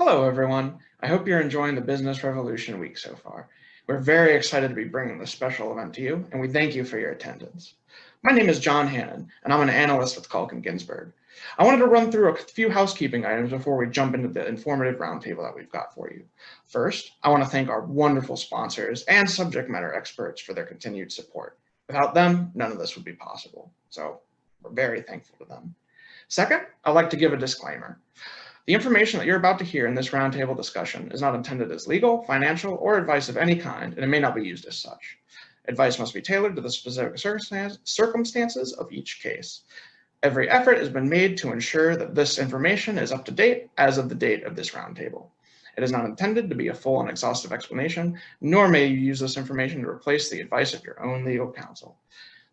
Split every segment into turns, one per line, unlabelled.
Hello, everyone. I hope you're enjoying the Business Revolution week so far. We're very excited to be bringing this special event to you, and we thank you for your attendance. My name is John Hannon, and I'm an analyst with Culkin Ginsberg. I wanted to run through a few housekeeping items before we jump into the informative roundtable that we've got for you. First, I want to thank our wonderful sponsors and subject matter experts for their continued support. Without them, none of this would be possible, so we're very thankful to them. Second, I'd like to give a disclaimer. The information that you're about to hear in this roundtable discussion is not intended as legal, financial, or advice of any kind, and it may not be used as such. Advice must be tailored to the specific circumstances of each case. Every effort has been made to ensure that this information is up to date as of the date of this roundtable. It is not intended to be a full and exhaustive explanation, nor may you use this information to replace the advice of your own legal counsel.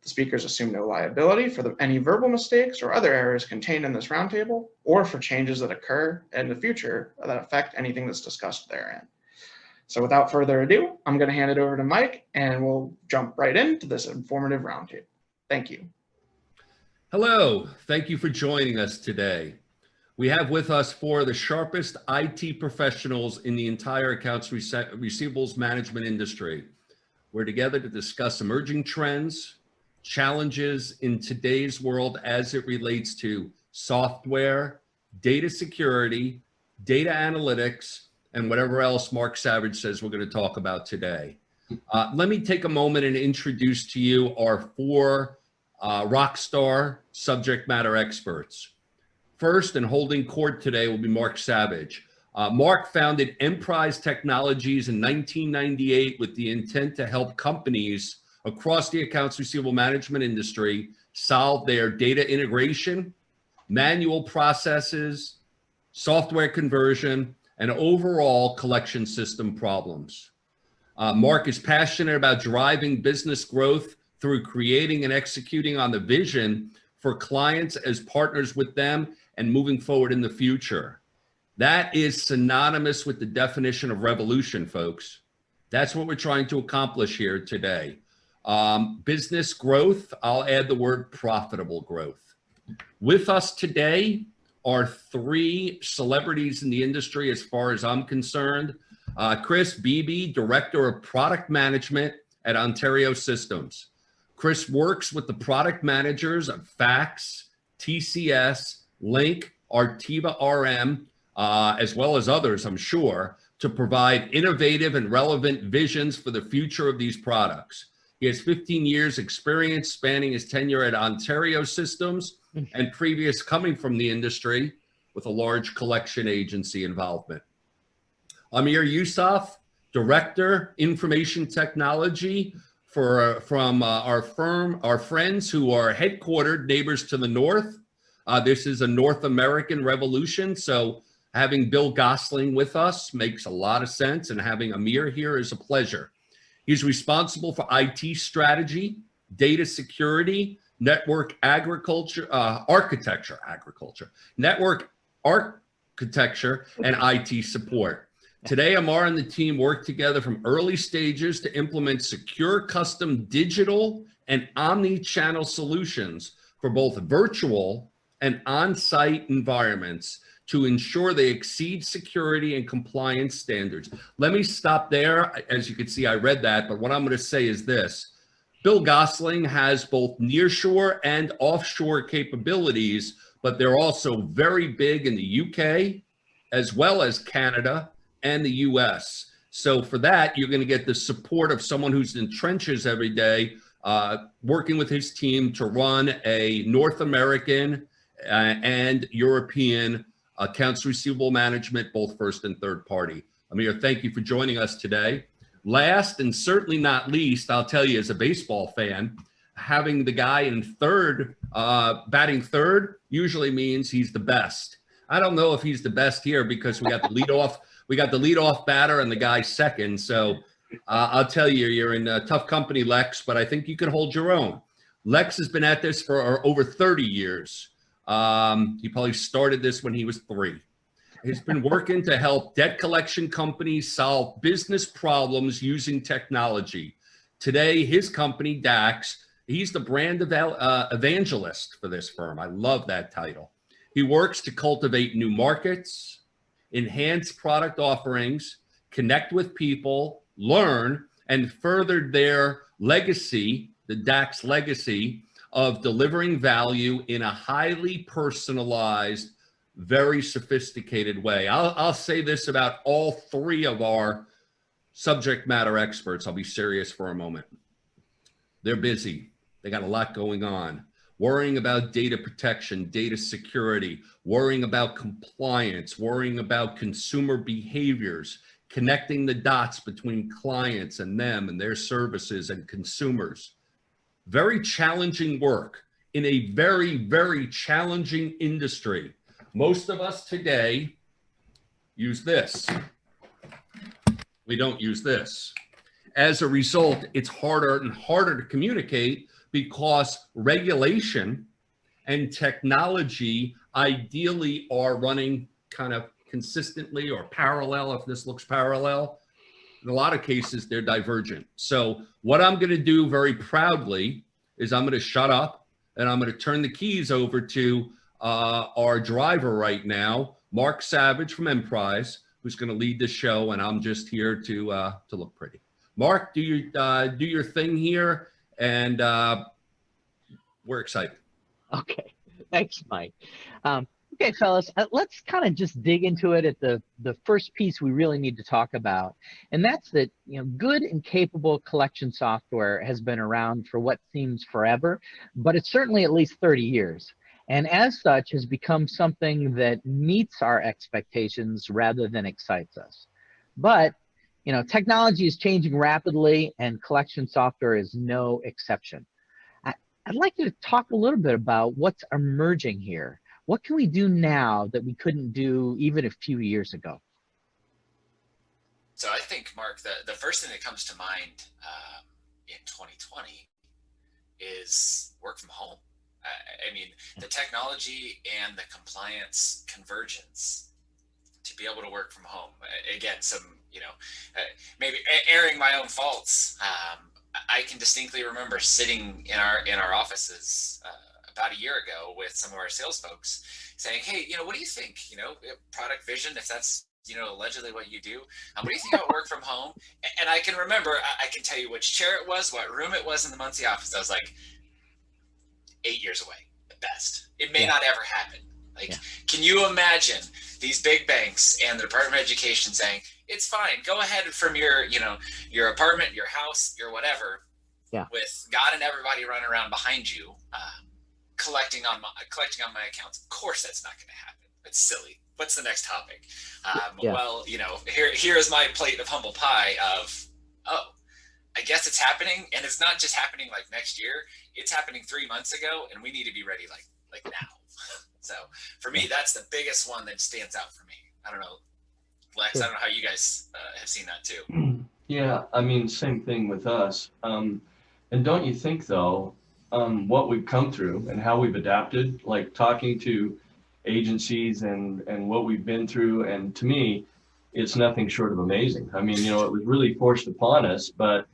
The speakers assume no liability for any verbal mistakes or other errors contained in this roundtable, or for changes that occur in the future that affect anything that's discussed therein. So without further ado, I'm going to hand it over to Mike, and we'll jump right into this informative roundtable. Thank you.
Hello, thank you for joining us today. We have with us four of the sharpest IT professionals in the entire accounts receivables management industry. We're together to discuss emerging trends, challenges in today's world as it relates to software, data security, data analytics, and whatever else Mark Savage says we're going to talk about today. Let me take a moment and introduce to you our four rock star subject matter experts. First, and holding court today, will be Mark Savage. Mark founded Emprise Technologies in 1998 with the intent to help companies across the accounts receivable management industry solve their data integration, manual processes, software conversion, and overall collection system problems. Mark is passionate about driving business growth through creating and executing on the vision for clients as partners with them and moving forward in the future. That is synonymous with the definition of revolution, folks. That's what we're trying to accomplish here today. Business growth, I'll add the word profitable growth. With us today are three celebrities in the industry as far as I'm concerned. Chris Beebe, Director of Product Management at Ontario Systems. Chris works with the product managers of Fax, TCS, Link, Artiva RM, as well as others, I'm sure, to provide innovative and relevant visions for the future of these products. He has 15 years experience spanning his tenure at Ontario Systems and previous coming from the industry with a large collection agency involvement. Amir Yusuf, Director, Information Technology from our friends who are headquartered neighbors to the north. This is a North American revolution, so having Bill Gosling with us makes a lot of sense, and having Amir here is a pleasure. He's responsible for IT strategy, data security, network architecture, network architecture, and IT support. Today, Amar and the team work together from early stages to implement secure custom digital and omni-channel solutions for both virtual and on-site environments to ensure they exceed security and compliance standards. Let me stop there. As you can see, I read that, but what I'm going to say is this. Bill Gosling has both nearshore and offshore capabilities, but they're also very big in the UK, as well as Canada and the US. So for that, you're going to get the support of someone who's in trenches every day, working with his team to run a North American and European accounts receivable management, both first and third party. Amir, thank you for joining us today. Last and certainly not least, I'll tell you as a baseball fan, having the guy in third, batting third, usually means he's the best. I don't know if he's the best here because we got the leadoff batter and the guy second. So I'll tell you, you're in tough company, Lex, but I think you can hold your own. Lex has been at this for over 30 years. He probably started this when he was 3. He's been working to help debt collection companies solve business problems using technology. Today, his company, DAX, he's the brand evangelist for this firm. I love that title. He works to cultivate new markets, enhance product offerings, connect with people, learn, and furthered their legacy, the DAX legacy of delivering value in a highly personalized, very sophisticated way. I'll say this about all three of our subject matter experts. I'll be serious for a moment. They're busy. They got a lot going on. Worrying about data protection, data security, worrying about compliance, worrying about consumer behaviors, connecting the dots between clients and them and their services and consumers. Very challenging work in a very, very challenging industry. Most of us today use this. We don't use this. As a result, it's harder and harder to communicate because regulation and technology ideally are running kind of consistently or parallel. If this looks parallel, in a lot of cases, they're divergent. So what I'm going to do very proudly is I'm going to shut up and I'm going to turn the keys over to our driver right now, Mark Savage from Emprise, who's going to lead the show, and I'm just here to look pretty. Mark, do your thing here, and we're excited.
Okay, thanks, Mike. Okay, fellas, let's kind of just dig into it at the first piece we really need to talk about, and that's that good and capable collection software has been around for what seems forever, but it's certainly at least 30 years. And as such has become something that meets our expectations rather than excites us. But technology is changing rapidly and collection software is no exception. I'd like you to talk a little bit about what's emerging here. What can we do now that we couldn't do even a few years ago?
So I think, Mark, the first thing that comes to mind in 2020 is work from home. I mean, the technology and the compliance convergence to be able to work from home. Again, maybe airing my own faults. I can distinctly remember sitting in our offices about a year ago with some of our sales folks saying, hey, what do you think? Product vision, if that's allegedly what you do. What do you think about work from home? And I can remember, I can tell you which chair it was, what room it was in the Muncie office. I was like, 8 years away at best. It may not ever happen. Can you imagine these big banks and the Department of Education saying, it's fine, go ahead from your apartment, your house, your whatever, with God and everybody running around behind you, collecting on my accounts. Of course that's not going to happen. It's silly. What's the next topic? Well, here is my plate of humble pie of, I guess it's happening, and it's not just happening like next year. It's happening 3 months ago, and we need to be ready like now. So for me, that's the biggest one that stands out for me. I don't know, Lex. I don't know how you guys have seen that too.
Yeah, I mean, same thing with us. And don't you think though, what we've come through and how we've adapted, like talking to agencies and what we've been through, and to me, it's nothing short of amazing. I mean, it was really forced upon us, but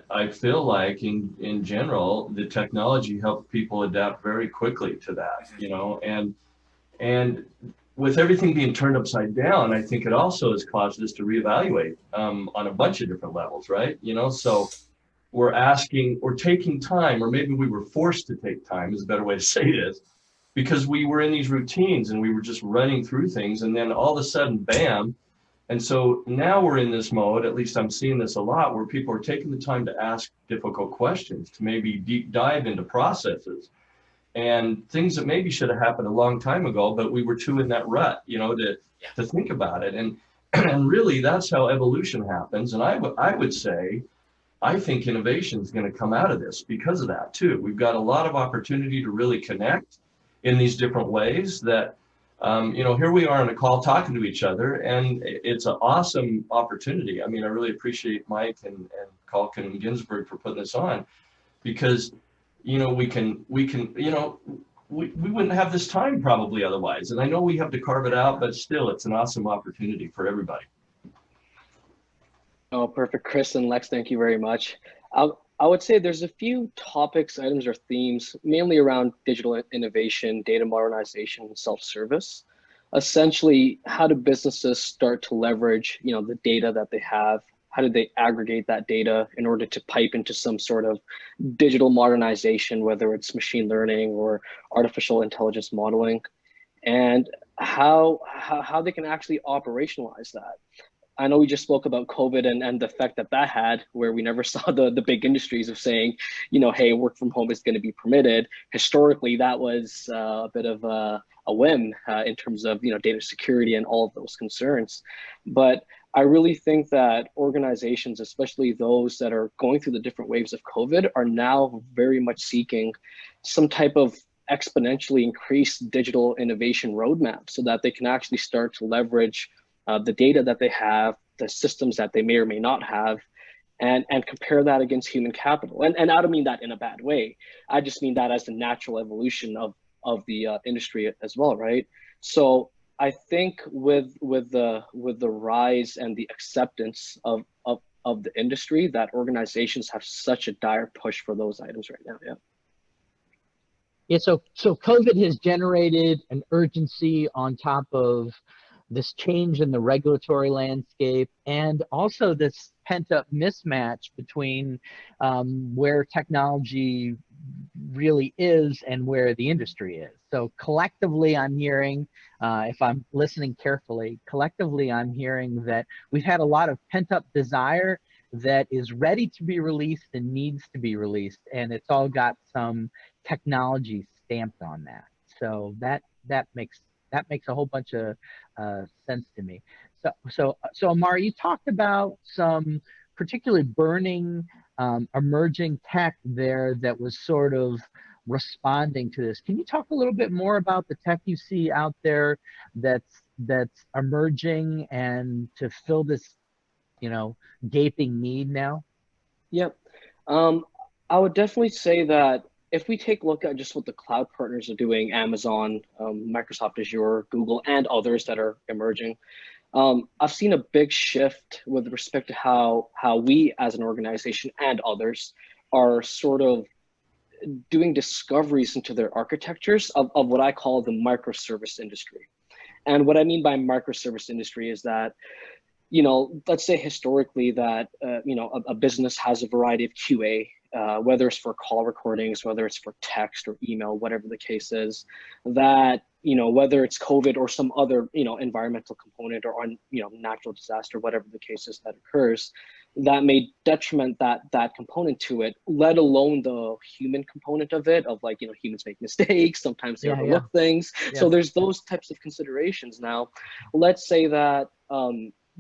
I feel like in general, the technology helped people adapt very quickly to that, and with everything being turned upside down, I think it also has caused us to reevaluate on a bunch of different levels, right? So we're taking time, or maybe we were forced to take time is a better way to say this, because we were in these routines and we were just running through things, and then all of a sudden, bam. And so now we're in this mode, at least I'm seeing this a lot, where people are taking the time to ask difficult questions, to maybe deep dive into processes and things that maybe should have happened a long time ago, but we were too in that rut, to think about it. And really that's how evolution happens. And I would say, I think innovation is going to come out of this because of that too. We've got a lot of opportunity to really connect in these different ways that, here we are on a call talking to each other, and it's an awesome opportunity. I mean, I really appreciate Mike and Calkin and Ginsberg for putting this on, because, we wouldn't have this time probably otherwise. And I know we have to carve it out, but still it's an awesome opportunity for everybody.
Oh, perfect. Chris and Lex, thank you very much. I would say there's a few topics, items, or themes, mainly around digital innovation, data modernization, and self-service. essentially, how do businesses start to leverage, the data that they have? How do they aggregate that data in order to pipe into some sort of digital modernization, whether it's machine learning or artificial intelligence modeling, and how they can actually operationalize that? I know we just spoke about COVID and the effect that that had, where we never saw the big industries of saying, hey, work from home is going to be permitted. Historically, that was a bit of a whim in terms of data security and all of those concerns. But I really think that organizations, especially those that are going through the different waves of COVID, are now very much seeking some type of exponentially increased digital innovation roadmap so that they can actually start to leverage the data that they have, the systems that they may or may not have, and compare that against human capital. And I don't mean that in a bad way. I just mean that as the natural evolution of the industry as well, right? So I think with the rise and the acceptance of the industry, that organizations have such a dire push for those items right now. Yeah.
Yeah, so COVID has generated an urgency on top of this change in the regulatory landscape, and also this pent-up mismatch between where technology really is and where the industry is. So collectively, I'm hearing, if I'm listening carefully, collectively, I'm hearing that we've had a lot of pent-up desire that is ready to be released and needs to be released, and it's all got some technology stamped on that. So that makes a whole bunch of sense to me. So Amar, you talked about some particularly burning emerging tech there that was sort of responding to this. Can you talk a little bit more about the tech you see out there that's emerging and to fill this, gaping need now?
Yep. I would definitely say that if we take a look at just what the cloud partners are doing, Amazon, Microsoft Azure, Google, and others that are emerging, I've seen a big shift with respect to how we as an organization and others are sort of doing discoveries into their architectures of what I call the microservice industry. And what I mean by microservice industry is that, let's say historically that, a business has a variety of QA, whether it's for call recordings, whether it's for text or email, whatever the case is, that, whether it's COVID or some other, environmental component or, natural disaster, whatever the case is that occurs, that may detriment that component to it, let alone the human component of it, of like, humans make mistakes, sometimes they overlook things. Yeah. So there's those types of considerations. Now, let's say that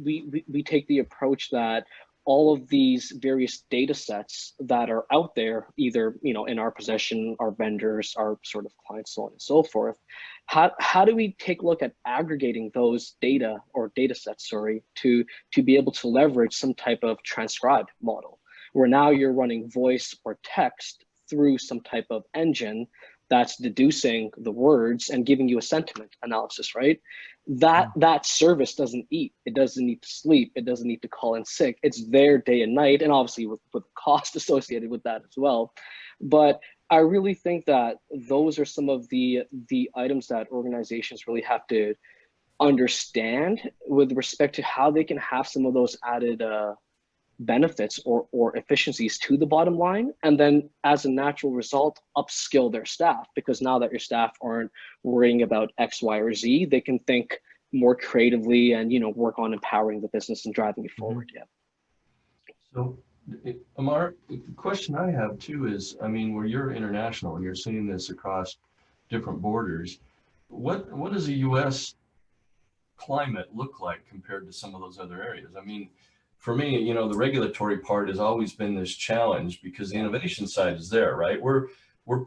we take the approach that all of these various data sets that are out there, either in our possession, our vendors, our sort of clients, so on and so forth, how do we take a look at aggregating those data or data sets, to be able to leverage some type of transcribed model, where now you're running voice or text through some type of engine that's deducing the words and giving you a sentiment analysis, right? That service doesn't eat, it doesn't need to sleep, it doesn't need to call in sick. It's there day and night, and obviously with cost associated with that as well. But I really think that those are some of the items that organizations really have to understand with respect to how they can have some of those added benefits or efficiencies to the bottom line, and then as a natural result upskill their staff, because now that your staff aren't worrying about X, Y, or Z, they can think more creatively and work on empowering the business and driving it forward. Yeah.
So Amar, the question I have too is, where you're international and you're seeing this across different borders, what does a US climate look like compared to some of those other areas? For me, the regulatory part has always been this challenge, because the innovation side is there, right? We're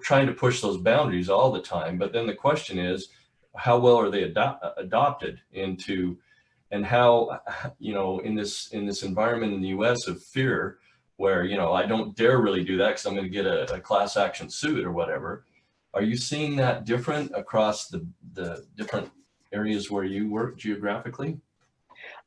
trying to push those boundaries all the time, but then the question is, how well are they adopted into, and how, in this environment in the US of fear, where, I don't dare really do that because I'm going to get a class action suit or whatever. Are you seeing that different across the different areas where you work geographically?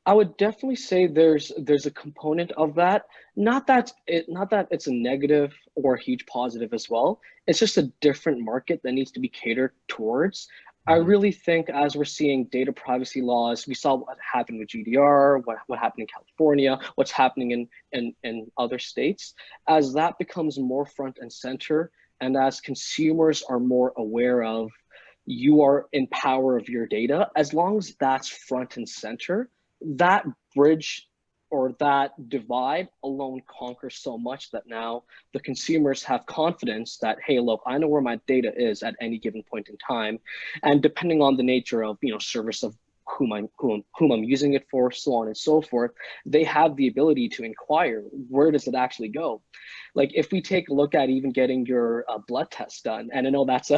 I would definitely say there's a component of that. Not that it's a negative or a huge positive as well. It's just a different market that needs to be catered towards. I really think as we're seeing data privacy laws, we saw what happened with GDR, what happened in California, what's happening in other states. As that becomes more front and center, and as consumers are more aware of, you are in power of your data, as long as that's front and center, that bridge or that divide alone conquers so much that now the consumers have confidence that, hey, look, I know where my data is at any given point in time. And depending on the nature of, service of whom I'm using it for, so on and so forth, they have the ability to inquire, where does it actually go? Like if we take a look at even getting your blood test done, and I know that's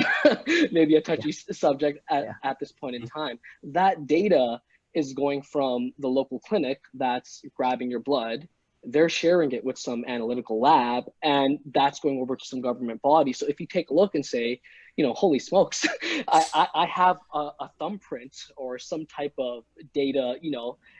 maybe a touchy subject at this point in time, that data is going from the local clinic that's grabbing your blood. They're sharing it with some analytical lab, and that's going over to some government body. So if you take a look and say, holy smokes, I have a thumbprint or some type of data,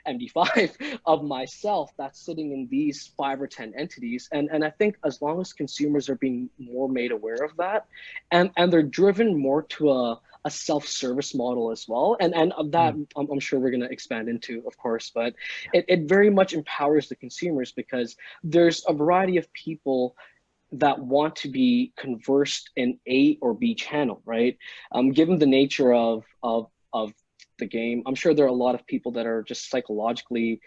MD5 of myself that's sitting in these 5 or 10 entities. And I think as long as consumers are being more made aware of that, and they're driven more to a self-service model as well. And that I'm sure we're going to expand into, of course, but it very much empowers the consumers because there's a variety of people that want to be conversed in A or B channel, right? Given the nature of the game, I'm sure there are a lot of people that are just psychologically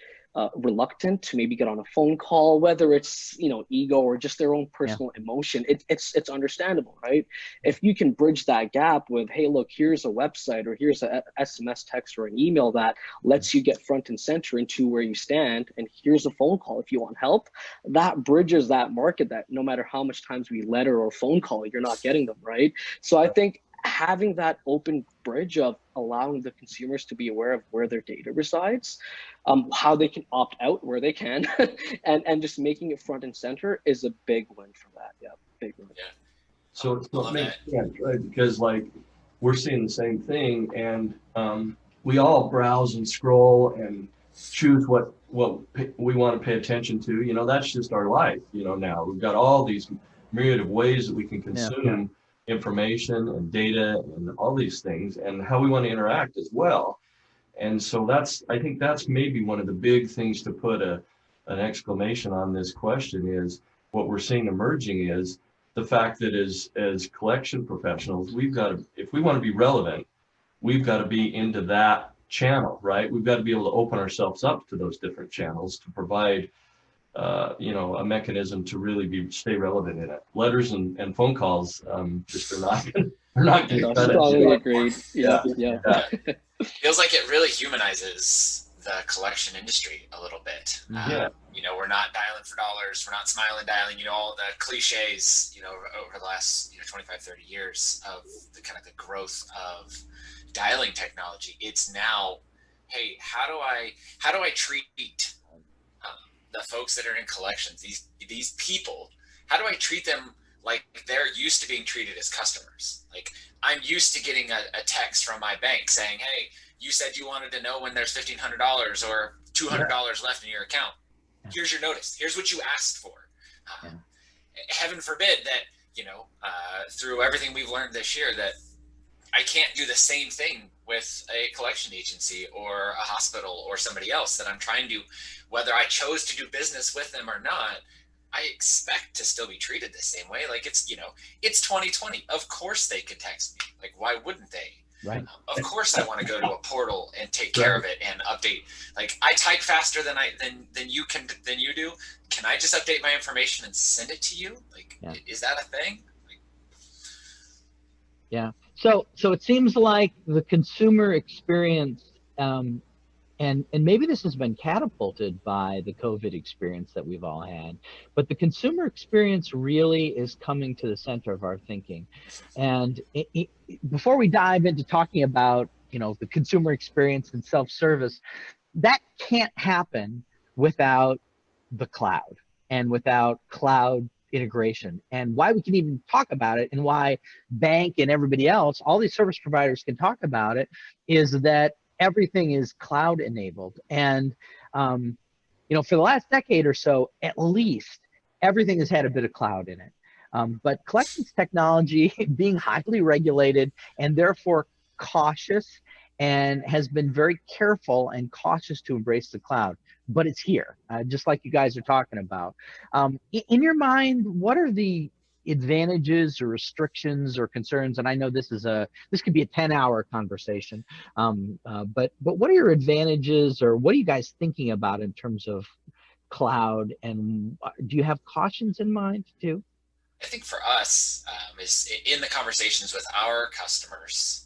reluctant to maybe get on a phone call, whether it's ego or just their own personal emotion. It's understandable, right? If you can bridge that gap with, hey, look, here's a website or here's a SMS text or an email that lets you get front and center into where you stand, and here's a phone call if you want help, that bridges that market that no matter how much times we letter or phone call, you're not getting them, right? So I think having that open bridge of allowing the consumers to be aware of where their data resides, how they can opt out where they can, and just making it front and center is a big win for that. Yeah, big win.
Yeah.
So it makes sense, right? Because like we're seeing the same thing, and we all browse and scroll and choose what we want to pay attention to. That's just our life. Now we've got all these myriad of ways that we can consume information and data and all these things, and how we want to interact as well. And so I think that's maybe one of the big things to put an exclamation on this question is what we're seeing emerging is the fact that as collection professionals, we've got to, if we want to be relevant, we've got to be into that channel, right? We've got to be able to open ourselves up to those different channels to provide a mechanism to really stay relevant in it. Letters and phone calls just are not going to cut it.
Strongly agreed. Yeah.
Feels like it really humanizes the collection industry a little bit. We're not dialing for dollars, we're not smiling dialing, all the cliches, over the last 25, 30 years of the kind of the growth of dialing technology. It's now, hey, how do I treat the folks that are in collections, these people, how do I treat them like they're used to being treated as customers? Like I'm used to getting a text from my bank saying, hey, you said you wanted to know when there's $1,500 or $200 left in your account. Here's your notice. Here's what you asked for. Heaven forbid that, through everything we've learned this year, that I can't do the same thing with a collection agency or a hospital or somebody else that I'm trying to, whether I chose to do business with them or not, I expect to still be treated the same way. Like it's 2020. Of course they could text me. Like, why wouldn't they?
Right.
Of course I want to go to a portal and take care of it and update. Like I type faster than you do. Can I just update my information and send it to you? Like, is that a thing?
Yeah. So it seems like the consumer experience, and maybe this has been catapulted by the COVID experience that we've all had, but the consumer experience really is coming to the center of our thinking. And before we dive into talking about, the consumer experience and self-service, that can't happen without the cloud and without cloud integration. And why we can even talk about it, and why bank and everybody else, all these service providers can talk about it, is that everything is cloud enabled. And for the last decade or so, at least, everything has had a bit of cloud in it. But collections technology being highly regulated and therefore cautious and has been very careful and cautious to embrace the cloud, but it's here, just like you guys are talking about. In your mind, what are the advantages or restrictions or concerns? And I know this could be a 10-hour conversation, but what are your advantages, or what are you guys thinking about in terms of cloud, and do you have cautions in mind too?
I think for us, is in the conversations with our customers,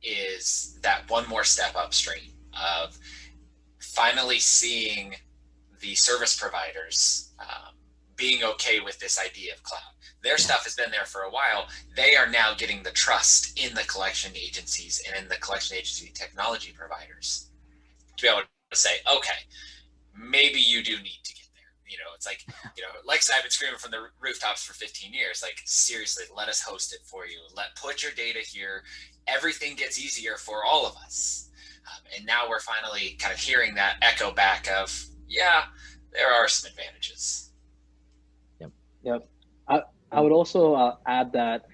is that one more step upstream of finally seeing the service providers being okay with this idea of cloud. Their stuff has been there for a while. They are now getting the trust in the collection agencies and in the collection agency technology providers to be able to say, okay, maybe you do need to get there. You know, it's like, you know, like I've been screaming from the rooftops for 15 years, like, seriously, let us host it for you. Put your data here. Everything gets easier for all of us. And now we're finally kind of hearing that echo back of, yeah, there are some advantages.
Yep. I would also add that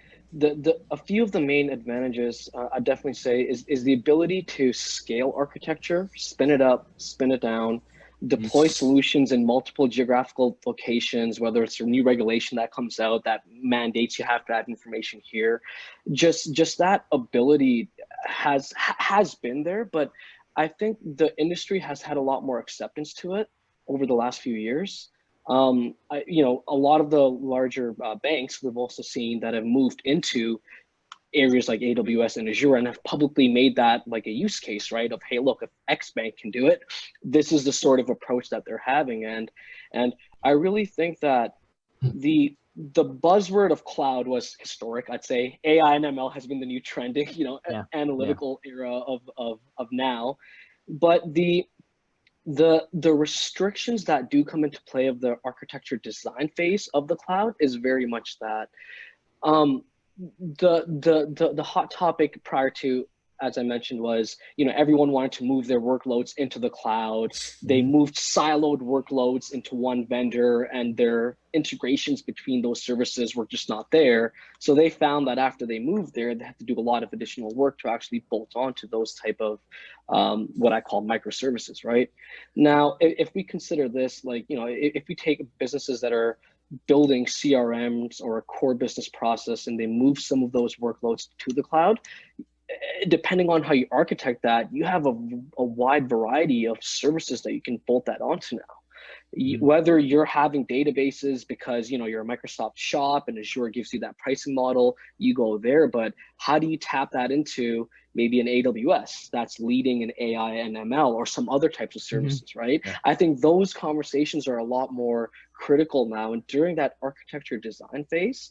a few of the main advantages I definitely say is the ability to scale architecture, spin it up, spin it down, deploy solutions in multiple geographical locations, whether it's a new regulation that comes out that mandates you have to add information here. Just that ability has been there, but I think the industry has had a lot more acceptance to it over the last few years. You know, a lot of the larger banks we've also seen that have moved into areas like AWS and Azure and have publicly made that like a use case, right? Of, hey, look, if X bank can do it, this is the sort of approach that they're having. And I really think that the buzzword of cloud was historic. I'd say AI and ML has been the new trending, you know, analytical era of now. But the restrictions that do come into play of the architecture design phase of the cloud is very much that. The hot topic prior to, as I mentioned, was, you know, everyone wanted to move their workloads into the cloud. They moved siloed workloads into one vendor, and their integrations between those services were just not there. So they found that after they moved there, they had to do a lot of additional work to actually bolt onto those type of what I call microservices, right? Now, if we consider this, like, you know, if we take businesses that are building CRMs or a core business process and they move some of those workloads to the cloud, depending on how you architect that, you have a wide variety of services that you can bolt that onto now. Whether you're having databases because, you know, you're a Microsoft shop and Azure gives you that pricing model, you go there. But how do you tap that into maybe an AWS that's leading in AI and ML or some other types of services, right? Yeah. I think those conversations are a lot more critical now. And during that architecture design phase,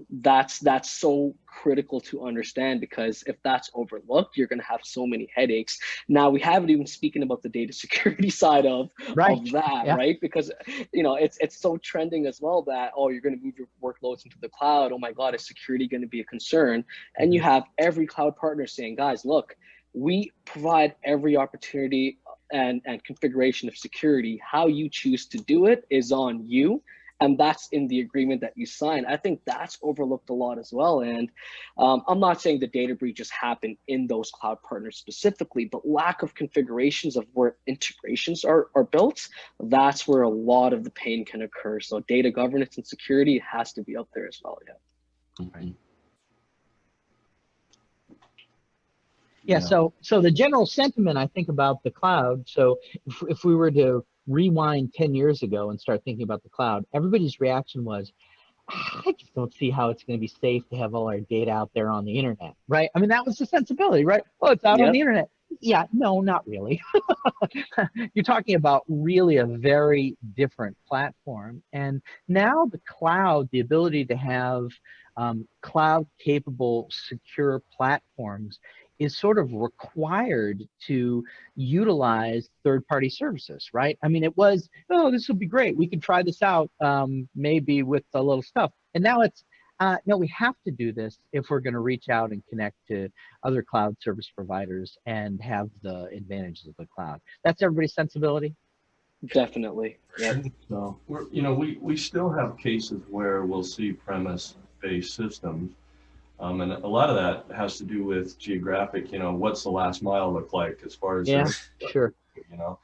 that's so critical to understand, because if that's overlooked, you're going to have so many headaches. Now, we haven't even spoken about the data security side of that, right? Because, you know, it's so trending as well that, oh, you're going to move your workloads into the cloud. Oh my God, is security going to be a concern? And you have every cloud partner saying, guys, look, we provide every opportunity and configuration of security. How you choose to do it is on you. And that's in the agreement that you sign. I think that's overlooked a lot as well. And I'm not saying the data breaches happen in those cloud partners specifically, but lack of configurations of where integrations are built, that's where a lot of the pain can occur. So data governance and security has to be up there as well. Yeah.
Okay. Yeah, so the general sentiment, I think, about the cloud, so if we were to rewind 10 years ago and start thinking about the cloud, everybody's reaction was, I just don't see how it's going to be safe to have all our data out there on the internet, right? I mean, that was the sensibility, right? Oh, it's out on the internet. Yeah, no, not really. You're talking about really a very different platform. And now the cloud, the ability to have cloud-capable, secure platforms is sort of required to utilize third-party services, right? I mean, it was, oh, this will be great. We can try this out, maybe with a little stuff. And now it's, no, we have to do this if we're going to reach out and connect to other cloud service providers and have the advantages of the cloud. That's everybody's sensibility?
Definitely. Yeah.
So we still have cases where we'll see premise-based systems And a lot of that has to do with geographic, what's the last mile look like as far as,
Yeah, sure,
you know.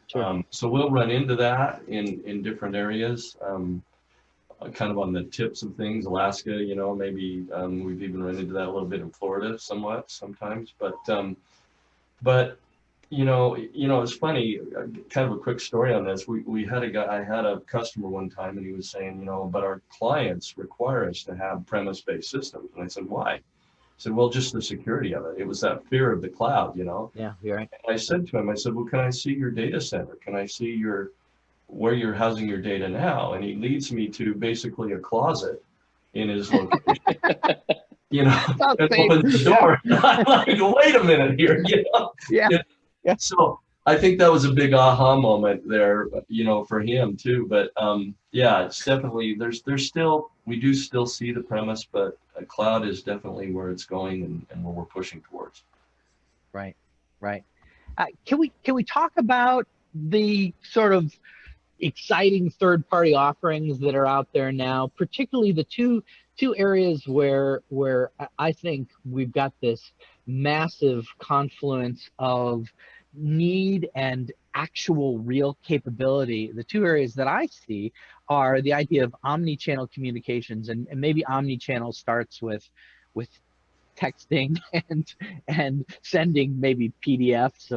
sure.
So we'll run into that in different areas, kind of on the tips of things. Alaska, maybe we've even run into that a little bit in Florida, sometimes. But it's funny. Kind of a quick story on this. We had a guy. I had a customer one time, and he was saying, but our clients require us to have premise-based systems. And I said, why? He said, well, just the security of it. It was that fear of the cloud,
Yeah, you're right.
And I said to him, well, can I see your data center? Can I see where you're housing your data now? And he leads me to basically a closet in his location, and opens the door. I'm like, wait a minute here,
Yeah. Yeah.
So I think that was a big aha moment there, for him too. But yeah, it's definitely, we do still see the premise, but a cloud is definitely where it's going and where we're pushing towards.
Right, right. Can we talk about the sort of exciting third-party offerings that are out there now, particularly the two areas where I think we've got this massive confluence of need and actual real capability. The two areas that I see are the idea of omni-channel communications, and maybe omni-channel starts with texting and sending maybe PDFs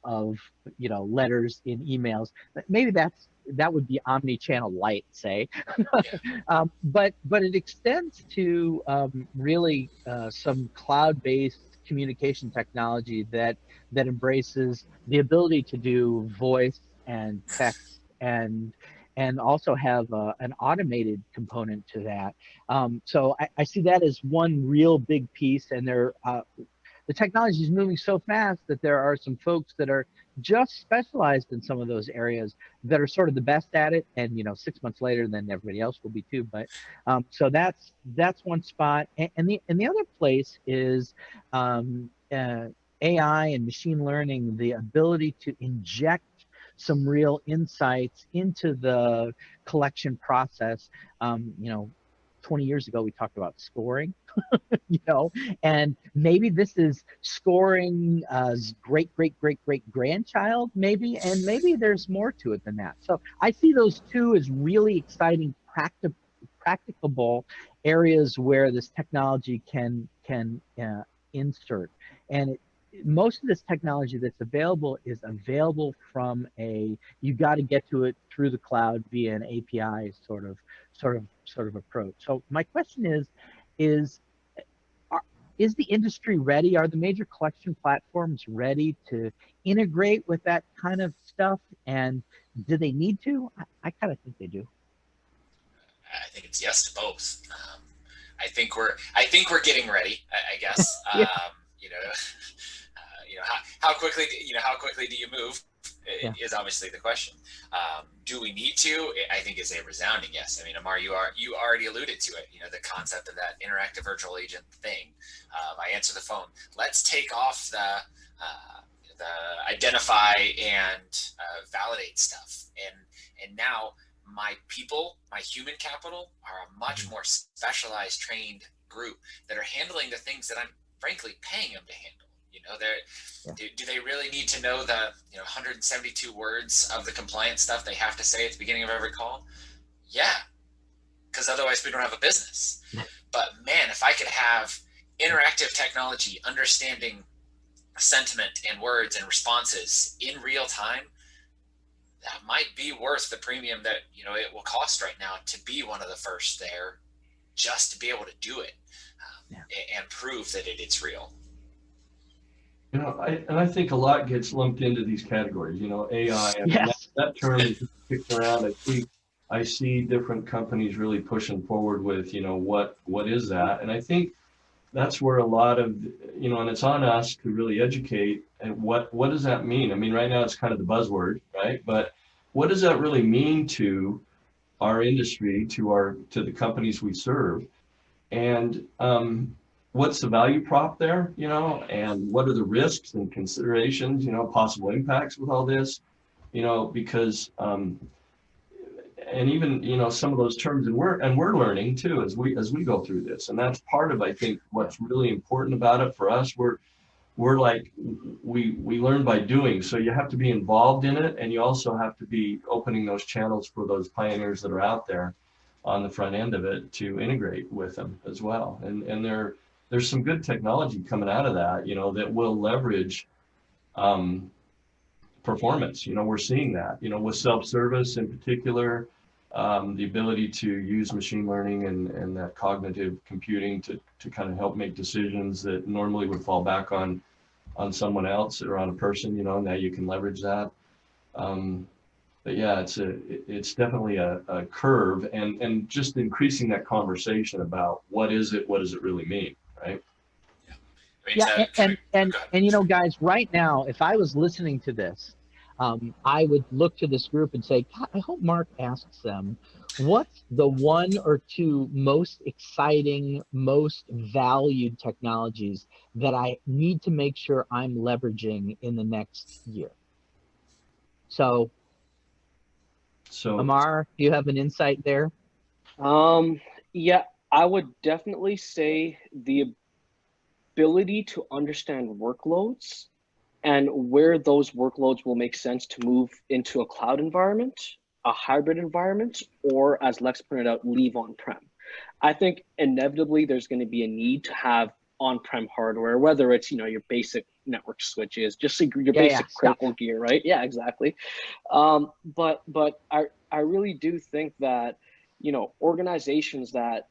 of letters in emails. Maybe that would be omni-channel light, say. But it extends to really some cloud-based communication technology that embraces the ability to do voice and text and also have an automated component to that. So I see that as one real big piece, and the technology is moving so fast that there are some folks that are just specialized in some of those areas that are sort of the best at it, and 6 months later, then everybody else will be too. But so that's one spot, and the other place is AI and machine learning, the ability to inject some real insights into the collection process. 20 years ago, we talked about scoring, and maybe this is scoring great grandchild, maybe, and maybe there's more to it than that. So I see those two as really exciting, practicable areas where this technology can insert. And most of this technology that's available is available from you got to get to it through the cloud via an API sort of approach. So my question is the industry ready? Are the major collection platforms ready to integrate with that kind of stuff? And do they need to? I kind of think they do.
I think it's yes to both. I think we're getting ready, I guess.
Yeah.
How quickly do you move is obviously the question. Do we need to? I think is a resounding yes. I mean, Amar, you already alluded to it. The concept of that interactive virtual agent thing. I answer the phone. Let's take off the identify and validate stuff. And now my people, my human capital, are a much more specialized, trained group that are handling the things that I'm frankly paying them to handle. Do they really need to know the 172 words of the compliance stuff they have to say at the beginning of every call? Yeah, because otherwise we don't have a business. But man, if I could have interactive technology understanding sentiment and words and responses in real time, that might be worth the premium that it will cost right now to be one of the first there, just to be able to do it and prove that it's real.
I think a lot gets lumped into these categories, AI, and
Yes.
that term is kicked around. I see different companies really pushing forward with, what is that? And I think that's where a lot of, and it's on us to really educate, and what does that mean? I mean, right now it's kind of the buzzword, right? But what does that really mean to our industry, to the companies we serve? And, what's the value prop there, and what are the risks and considerations, possible impacts with all this, because, and and even, you know, some of those terms, and we're learning too as we go through this. And that's part of, I think, what's really important about it for us. We're like, we learn by doing. So you have to be involved in it, and you also have to be opening those channels for those pioneers that are out there on the front end of it to integrate with them as well. And there's some good technology coming out of that, you know, that will leverage performance. You know, we're seeing that, you know, with self-service in particular, the ability to use machine learning and that cognitive computing to kind of help make decisions that normally would fall back on someone else or on a person, you know. Now you can leverage that. But yeah, it's definitely a curve, and just increasing that conversation about what does it really mean, right?
I mean,
Yeah,
go ahead.
and you know, guys, right now, if I was listening to this, I would look to this group and say, God, I hope Mark asks them, what's the one or two most exciting, most valued technologies that I need to make sure I'm leveraging in the next year? So, Amar, do you have an insight there?
Yeah, I would definitely say the ability to understand workloads and where those workloads will make sense to move into a cloud environment, a hybrid environment, or as Lex pointed out, leave on-prem. I think inevitably there's going to be a need to have on-prem hardware, whether it's, you know, your basic network switches, just your basic critical gear, right? Yeah, exactly. But I really do think that, you know, organizations that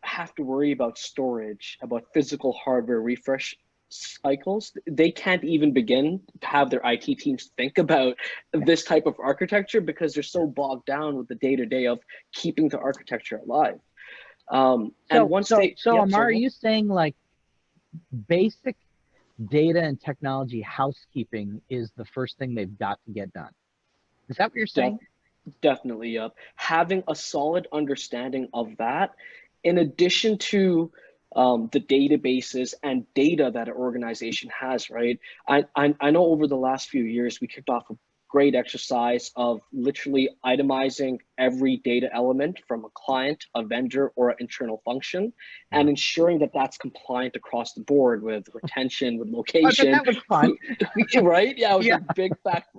have to worry about storage, about physical hardware refresh cycles, they can't even begin to have their IT teams think about this type of architecture because they're so bogged down with the day-to-day of keeping the architecture alive. And once
Amar, are you saying like basic data and technology housekeeping is the first thing they've got to get done? Is that what you're saying?
Definitely, yep. Having a solid understanding of that, in addition to the databases and data that an organization has, right? I know over the last few years, we kicked off a great exercise of literally itemizing every data element from a client, a vendor, or an internal function, and ensuring that that's compliant across the board with retention, with location.
That was fun.
Right? Yeah, it was a big fact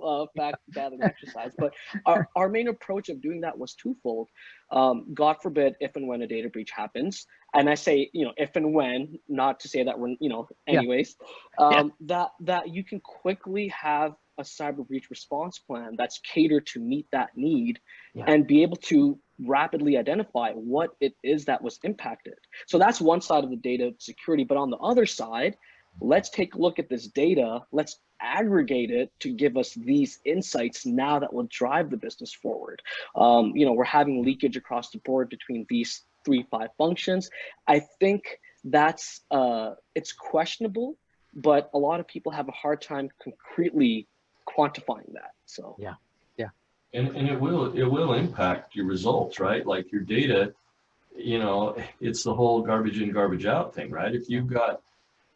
gathering exercise. But our main approach of doing that was twofold. God forbid, if and when a data breach happens, and I say, you know, if and when, not to say that we're, you know, anyways, that you can quickly have a cyber breach response plan that's catered to meet that need and be able to rapidly identify what it is that was impacted. So that's one side of the data security. But on the other side, let's take a look at this data. Let's aggregate it to give us these insights now that will drive the business forward. You know, we're having leakage across the board between these 3-5 functions. I think that's it's questionable, but a lot of people have a hard time concretely quantifying that. So
and it will impact your results, right? Like your data, you know, it's the whole garbage in, garbage out thing, right? If you've got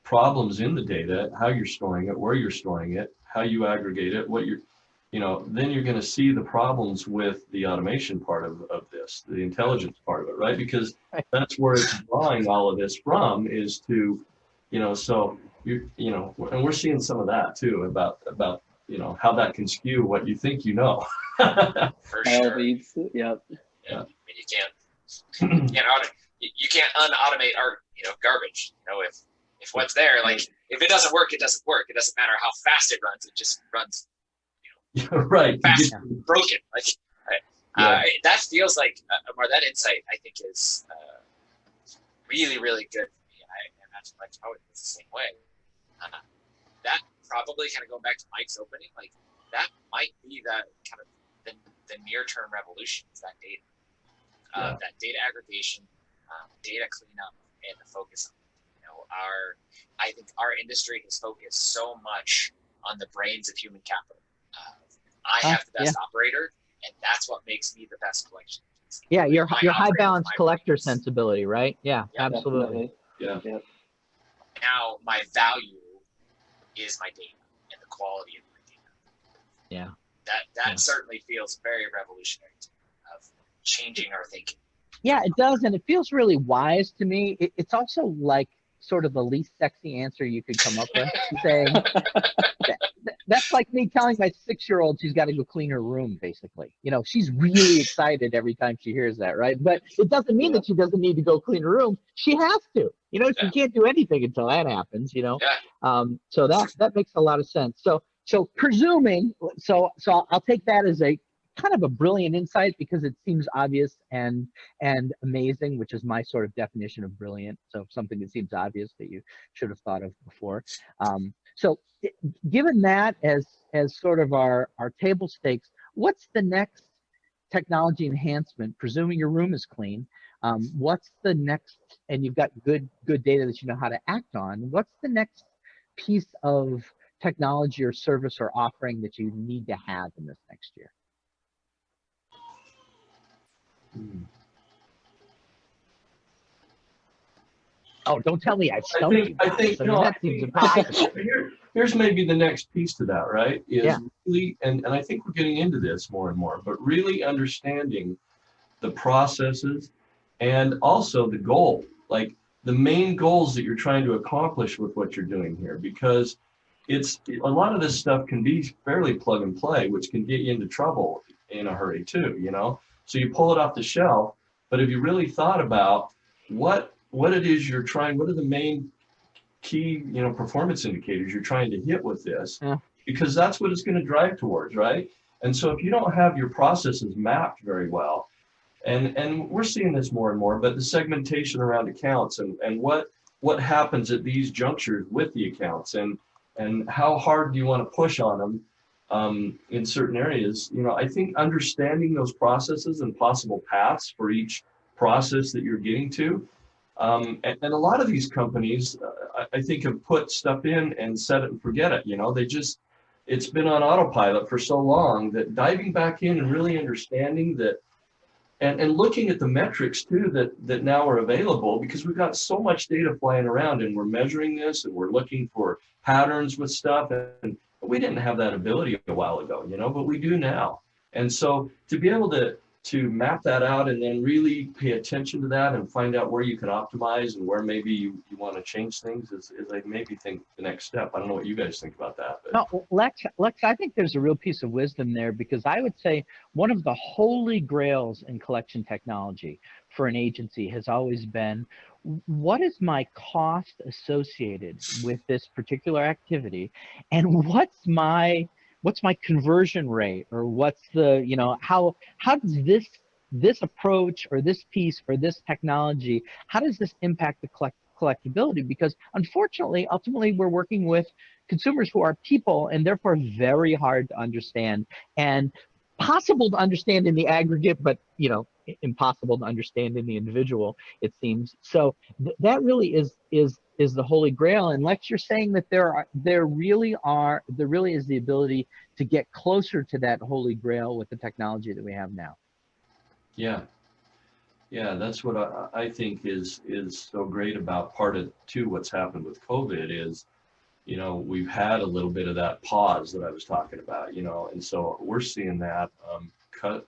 problems in the data, how you're storing it, where you're storing it, how you aggregate it, what you're, you know, then you're going to see the problems with the automation part of this, the intelligence part of it, right? Because that's where it's drawing all of this from, is to, you know, so you know, and we're seeing some of that too about you know, how that can skew what you think, you know.
For sure.
Yeah.
I mean, you can't unautomate our, you know, garbage. You know, if what's there, like, if it doesn't work, it doesn't work. It doesn't matter how fast it runs. It just runs, you know,
right.
Fast, broken. Like, that feels like, Amar, that insight, I think, is really, really good for me. And I imagine Mike's probably the same way. That probably, kind of going back to Mike's opening, like, that might be that kind of the near-term revolution, is that data. That data aggregation, data cleanup, and the focus on, you know, I think our industry has focused so much on the brains of human capital. I have the best operator, and that's what makes me the best collection.
Yeah, your high balance collector sensibility, right? Yeah, absolutely.
Yeah.
Now my value is my data and the quality of my data.
Yeah.
That certainly feels very revolutionary to me, of changing our thinking.
Yeah, it does, and it feels really wise to me. It's also like sort of the least sexy answer you could come up with, saying that's like me telling my 6-year-old she's got to go clean her room, basically. You know, she's really excited every time she hears that, right? But it doesn't mean that she doesn't need to go clean her room. She has to. You know, she can't do anything until that happens. You know, so that makes a lot of sense. So presuming, so I'll take that as a kind of a brilliant insight because it seems obvious and amazing, which is my sort of definition of brilliant. So something that seems obvious that you should have thought of before. So given that as sort of our table stakes, what's the next technology enhancement? Presuming your room is clean, what's the next? And you've got good data that you know how to act on. What's the next piece of technology or service or offering that you need to have in this next year? Oh, don't tell me I stumped you.
I think
I mean,
no,
that seems impossible.
here's maybe the next piece to that, right? Is really, and I think we're getting into this more and more, but really understanding the processes and also the goal, like the main goals that you're trying to accomplish with what you're doing here, because it's a lot of this stuff can be fairly plug and play, which can get you into trouble in a hurry too, you know? So you pull it off the shelf, but have you really thought about what it is you're trying, what are the main key, you know, performance indicators you're trying to hit with this? Because that's what it's going to drive towards, right? And so if you don't have your processes mapped very well, and we're seeing this more and more, but the segmentation around accounts and what happens at these junctures with the accounts and how hard do you want to push on them in certain areas, you know, I think understanding those processes and possible paths for each process that you're getting to. And a lot of these companies, I think, have put stuff in and set it and forget it. You know, it's been on autopilot for so long that diving back in and really understanding that, and looking at the metrics too that now are available, because we've got so much data flying around and we're measuring this and we're looking for patterns with stuff. And we didn't have that ability a while ago, you know, but we do now. And so to be able to map that out and then really pay attention to that and find out where you can optimize and where maybe you want to change things is I maybe think the next step. I don't know what you guys think about that. But.
No, Lex, I think there's a real piece of wisdom there, because I would say one of the holy grails in collection technology for an agency has always been, what is my cost associated with this particular activity, and what's my conversion rate, or what's the, you know, how does this approach or this piece or this technology, how does this impact the collectability? Because unfortunately, ultimately, we're working with consumers who are people, and therefore very hard to understand, and possible to understand in the aggregate, but, you know, impossible to understand in the individual, it seems. So that really is the holy grail. And Lex, you're saying that there really is the ability to get closer to that holy grail with the technology that we have now.
Yeah, that's what I think is so great about part of too what's happened with COVID is, you know, we've had a little bit of that pause that I was talking about, you know, and so we're seeing that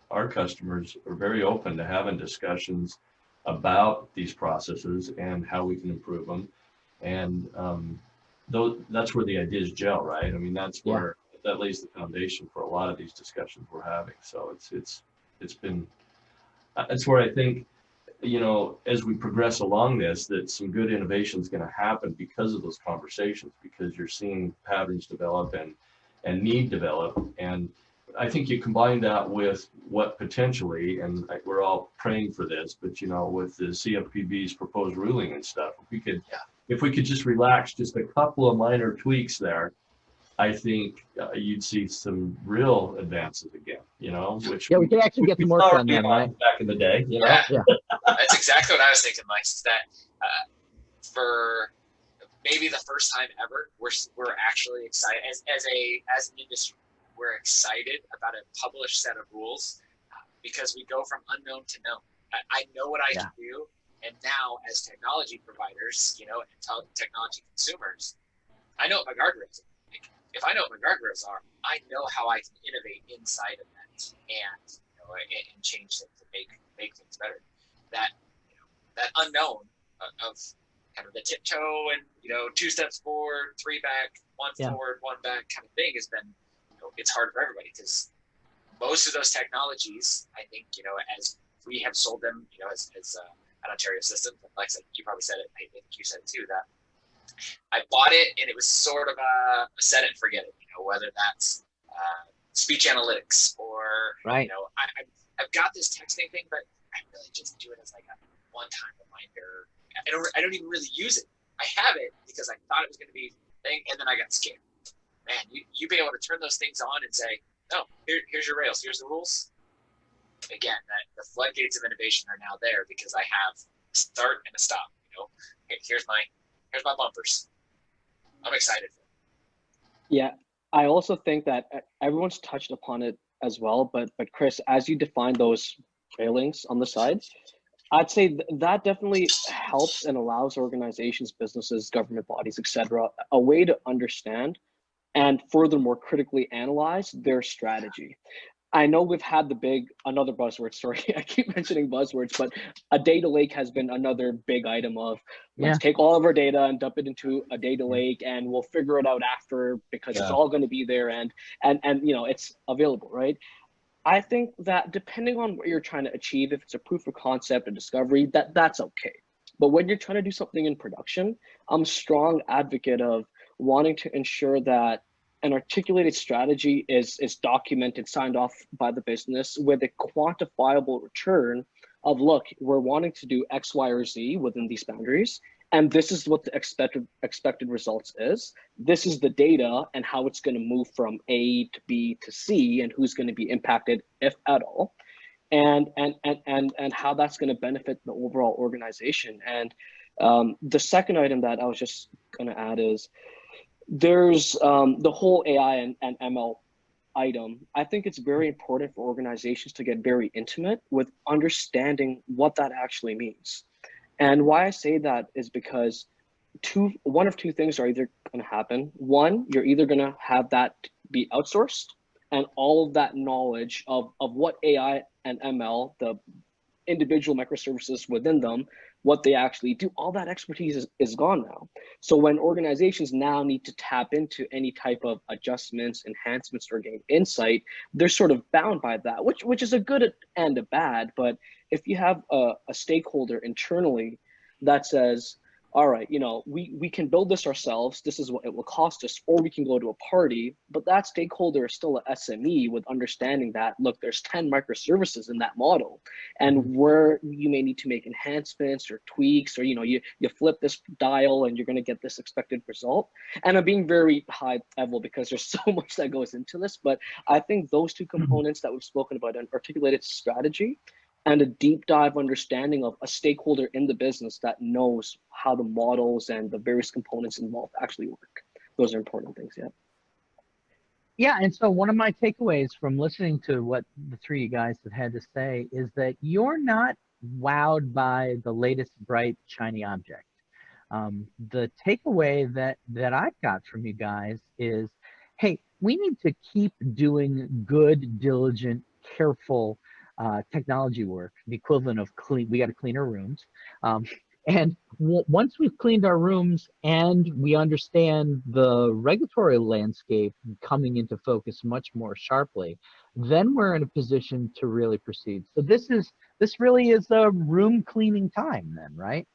our customers are very open to having discussions about these processes and how we can improve them. And that's where the ideas gel, right? I mean, that's where that lays the foundation for a lot of these discussions we're having. So it's been, that's where I think, you know, as we progress along this, that some good innovation is going to happen because of those conversations, because you're seeing patterns develop and need develop. And I think you combine that with what potentially, and we're all praying for this, but, you know, with the CFPB's proposed ruling and stuff, if we could just relax just a couple of minor tweaks there, I think you'd see some real advances again, you know, which
we can actually get some work done then, right?
Back in the day, you know?
Yeah.
That's exactly what I was thinking, Mike, is that for maybe the first time ever, we're actually excited as an industry. We're excited about a published set of rules because we go from unknown to known. I know what I can do, and now as technology providers, you know, and technology consumers, I know what my guardrails are. If I know what my guardrails are, I know how I can innovate inside of that. And, you know, and change things and make things better. That that unknown of kind of the tiptoe and 2 steps forward, 3 back, 1 forward, 1 back kind of thing has been it's hard for everybody, because most of those technologies, I think, as we have sold them, as at Ontario Systems, like I said, you probably said it, I think you said it too, that I bought it and it was sort of a set it and forget it, whether that's speech analytics or,
Right.
I've got this texting thing, but I really just do it as like a one-time reminder. I don't even really use it. I have it because I thought it was going to be a thing, and then I got scared. Man, you be able to turn those things on and say, no, here's your rails, here's the rules. Again, that the floodgates of innovation are now there because I have a start and a stop. Here's my bumpers. I'm excited for it.
Yeah, I also think that everyone's touched upon it as well, but Chris, as you define those railings on the sides, I'd say that definitely helps and allows organizations, businesses, government bodies, etc., a way to understand and furthermore critically analyze their strategy. I know we've had another buzzword, sorry, I keep mentioning buzzwords, but a data lake has been another big item of let's take all of our data and dump it into a data lake and we'll figure it out after because it's all going to be there and it's available, right? I think that depending on what you're trying to achieve, if it's a proof of concept, a discovery, that's okay. But when you're trying to do something in production, I'm a strong advocate of wanting to ensure that an articulated strategy is documented, signed off by the business with a quantifiable return of, look, we're wanting to do X, Y, or Z within these boundaries. And this is what the expected results is. This is the data and how it's going to move from A to B to C and who's going to be impacted, if at all, and how that's going to benefit the overall organization. And the second item that I was just going to add is there's the whole AI and ML item. I think it's very important for organizations to get very intimate with understanding what that actually means. And why I say that is because one of two things are either going to happen. One, you're either going to have that be outsourced and all of that knowledge of what AI and ML, the individual microservices within them, what they actually do, all that expertise is gone now. So when organizations now need to tap into any type of adjustments, enhancements, or gain insight, they're sort of bound by that, which is a good and a bad. But if you have a stakeholder internally that says, all right, we can build this ourselves, this is what it will cost us, or we can go to a party, but that stakeholder is still a SME with understanding that, look, there's 10 microservices in that model, and where you may need to make enhancements or tweaks, or you flip this dial and you're going to get this expected result. And I'm being very high level because there's so much that goes into this, but I think those two components that we've spoken about, an articulated strategy and a deep dive understanding of a stakeholder in the business that knows how the models and the various components involved actually work. Those are important things, yeah.
Yeah, and so one of my takeaways from listening to what the three of you guys have had to say is that you're not wowed by the latest bright, shiny object. The takeaway that I've got from you guys is, hey, we need to keep doing good, diligent, careful technology work, the equivalent of we got to clean our rooms. And once we've cleaned our rooms and we understand the regulatory landscape coming into focus much more sharply, then we're in a position to really proceed. So this really is a room cleaning time then, right?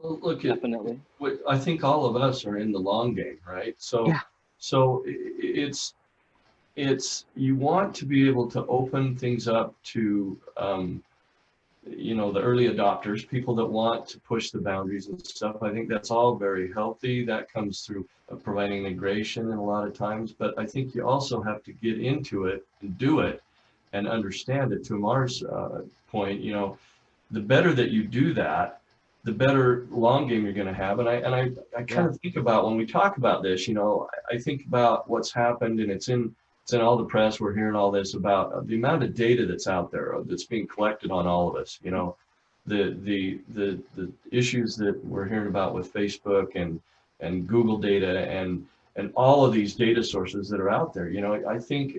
Well, look,
Definitely.
I think all of us are in the long game, right? So,
Yeah.
So it's you want to be able to open things up to the early adopters, people that want to push the boundaries and stuff. I think that's all very healthy. That comes through providing integration and a lot of times, but I think you also have to get into it and do it and understand it. To Amar's point, the better that you do that, the better long game you're going to have. And I kind of think about when we talk about this, I think about what's happened, and it's in all the press. We're hearing all this about the amount of data that's out there that's being collected on all of us. The issues that we're hearing about with Facebook and Google data and all of these data sources that are out there. I think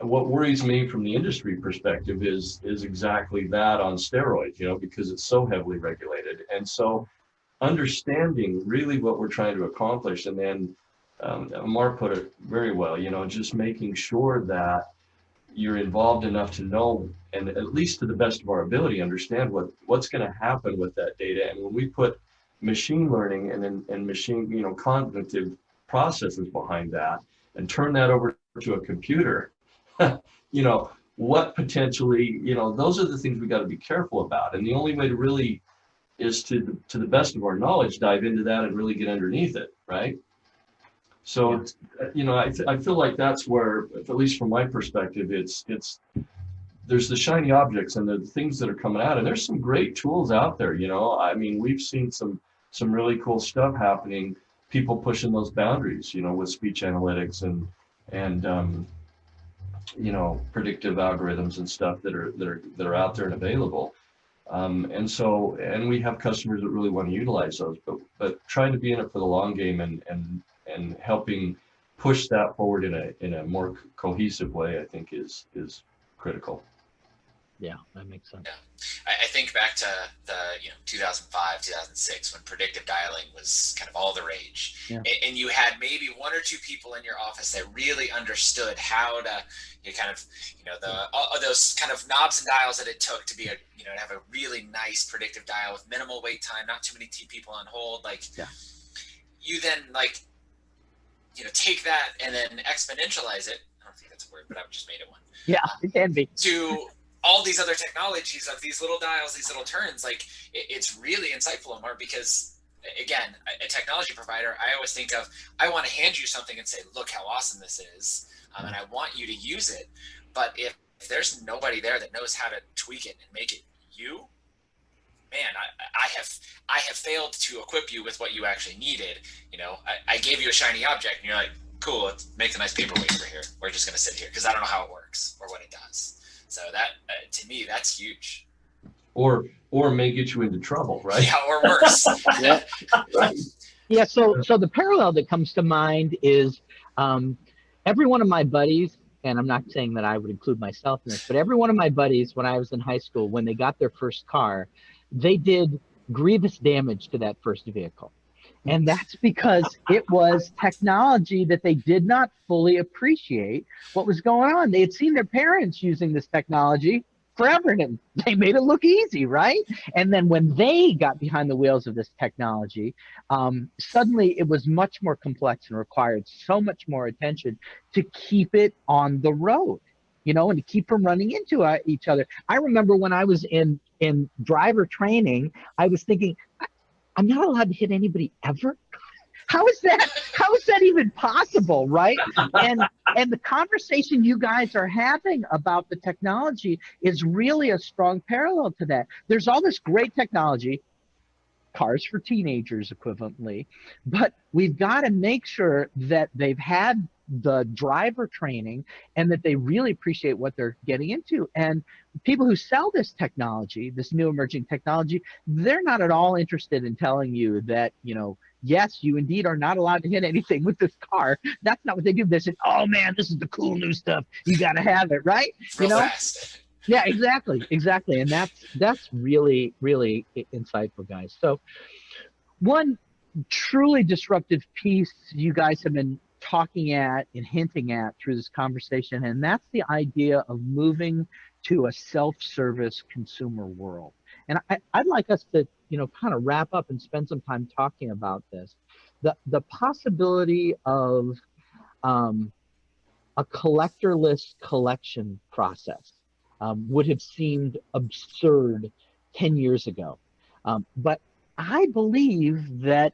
what worries me from the industry perspective is exactly that on steroids, because it's so heavily regulated. And so understanding really what we're trying to accomplish, and then Mark put it very well, just making sure that you're involved enough to know, and at least to the best of our ability, understand what's going to happen with that data. And when we put machine learning and machine, cognitive processes behind that, and turn that over to a computer, what potentially, those are the things we got to be careful about. And the only way to really is to the best of our knowledge, dive into that and really get underneath it, right? So, I feel like that's where, at least from my perspective, there's the shiny objects and the things that are coming out, and there's some great tools out there. I mean, we've seen some really cool stuff happening, people pushing those boundaries, with speech analytics and predictive algorithms and stuff that are out there and available. And we have customers that really want to utilize those, but trying to be in it for the long game and helping push that forward in a more cohesive way, I think is critical.
Yeah, that makes sense.
Yeah. I think back to the 2005, 2006 when predictive dialing was kind of all the rage. Yeah. And you had maybe one or two people in your office that really understood how to those kind of knobs and dials that it took to be to have a really nice predictive dial with minimal wait time, not too many people on hold. You then take that and then exponentialize it. I don't think that's a word, but I've just made it one.
Yeah, it can be.
To all these other technologies of these little dials, these little turns, it's really insightful, Omar, because again, a technology provider, I always think of, I want to hand you something and say, look how awesome this is. And I want you to use it. But if there's nobody there that knows how to tweak it and make it you, man, I have failed to equip you with what you actually needed. I gave you a shiny object and you're like, cool, let's make a nice paperweight over here. We're just going to sit here because I don't know how it works or what it does. So that, to me, that's huge.
Or may get you into trouble, right?
Yeah, or worse.
Yeah.
Right.
Yeah, so the parallel that comes to mind is every one of my buddies, and I'm not saying that I would include myself in this, but every one of my buddies when I was in high school, when they got their first car, they did grievous damage to that first vehicle. And that's because it was technology that they did not fully appreciate what was going on. They had seen their parents using this technology forever, and they made it look easy, right? And then when they got behind the wheels of this technology, suddenly it was much more complex and required so much more attention to keep it on the road, and to keep from running into each other. I remember when I was in driver training, I was thinking, I'm not allowed to hit anybody ever. How is that even possible, right? And the conversation you guys are having about the technology is really a strong parallel to that. There's all this great technology, cars for teenagers equivalently, but we've got to make sure that they've had the driver training and that they really appreciate what they're getting into. And people who sell this technology, this new emerging technology, they're not at all interested in telling you that, yes, you indeed are not allowed to hit anything with this car. That's not what they do. They say, oh man, this is the cool new stuff. You got to have it, right?
Real fast.
Yeah, exactly. And that's really, really insightful, guys. So one truly disruptive piece you guys have been talking at and hinting at through this conversation, and that's the idea of moving to a self-service consumer world. And I'd like us to, kind of wrap up and spend some time talking about this. The possibility of a collectorless collection process would have seemed absurd 10 years ago. But I believe that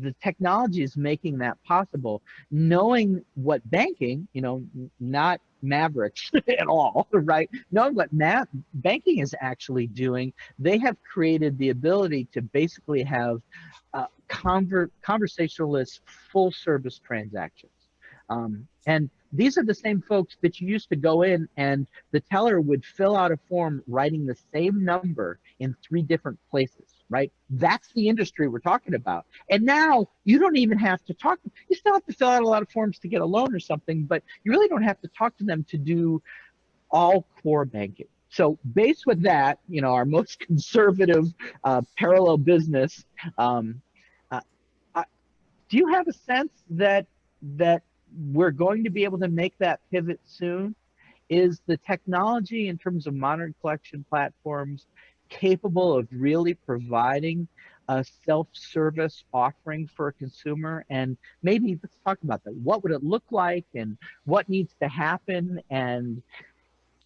the technology is making that possible, knowing what banking, not Mavericks at all, right? Knowing what banking is actually doing, they have created the ability to basically have conversationalist full service transactions. And these are the same folks that you used to go in and the teller would fill out a form writing the same number in 3 different places. right? That's the industry we're talking about. And now you don't even have to talk. You still have to fill out a lot of forms to get a loan or something, but you really don't have to talk to them to do all core banking. So based with that, our most conservative parallel business, um, uh, do you have a sense that we're going to be able to make that pivot soon? Is the technology in terms of modern collection platforms capable of really providing a self-service offering for a consumer? And maybe let's talk about that. What would it look like, and what needs to happen? And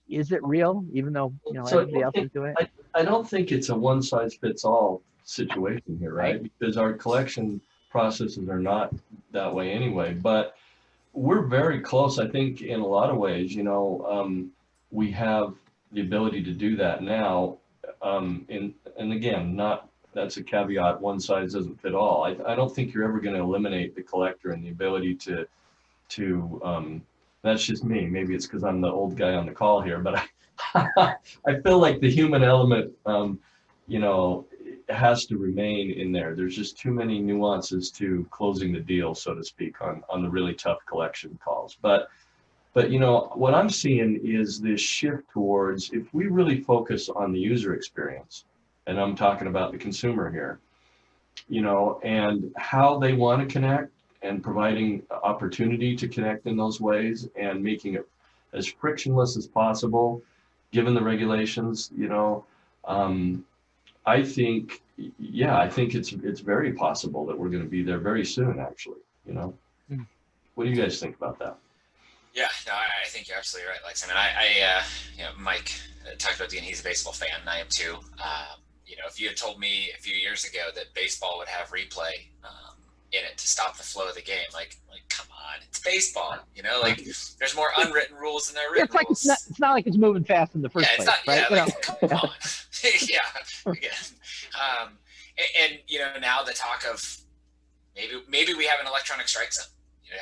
is it real, even though
So
everybody else is doing it?
I don't think it's a one size fits all situation here, right? Because our collection processes are not that way anyway. But we're very close, I think, in a lot of ways. We have the ability to do that now. And again, that's a caveat. One size doesn't fit all. I don't think you're ever going to eliminate the collector and the ability to that's just me. Maybe it's because I'm the old guy on the call here, but I feel like the human element, has to remain in there. There's just too many nuances to closing the deal, so to speak, on the really tough collection calls. But what I'm seeing is this shift towards, if we really focus on the user experience, and I'm talking about the consumer here, and how they want to connect, and providing opportunity to connect in those ways, and making it as frictionless as possible, given the regulations. I think it's very possible that we're going to be there very soon, actually. What do you guys think about that?
Yeah, no, I think you're absolutely right, Lex. Mike talked about he's a baseball fan, and I am too. If you had told me a few years ago that baseball would have replay in it to stop the flow of the game, like come on, it's baseball. There's more unwritten rules than there are written rules.
It's not like it's moving fast in the first place, right?
Yeah, come on. Yeah, again. Now the talk of maybe we have an electronic strike zone.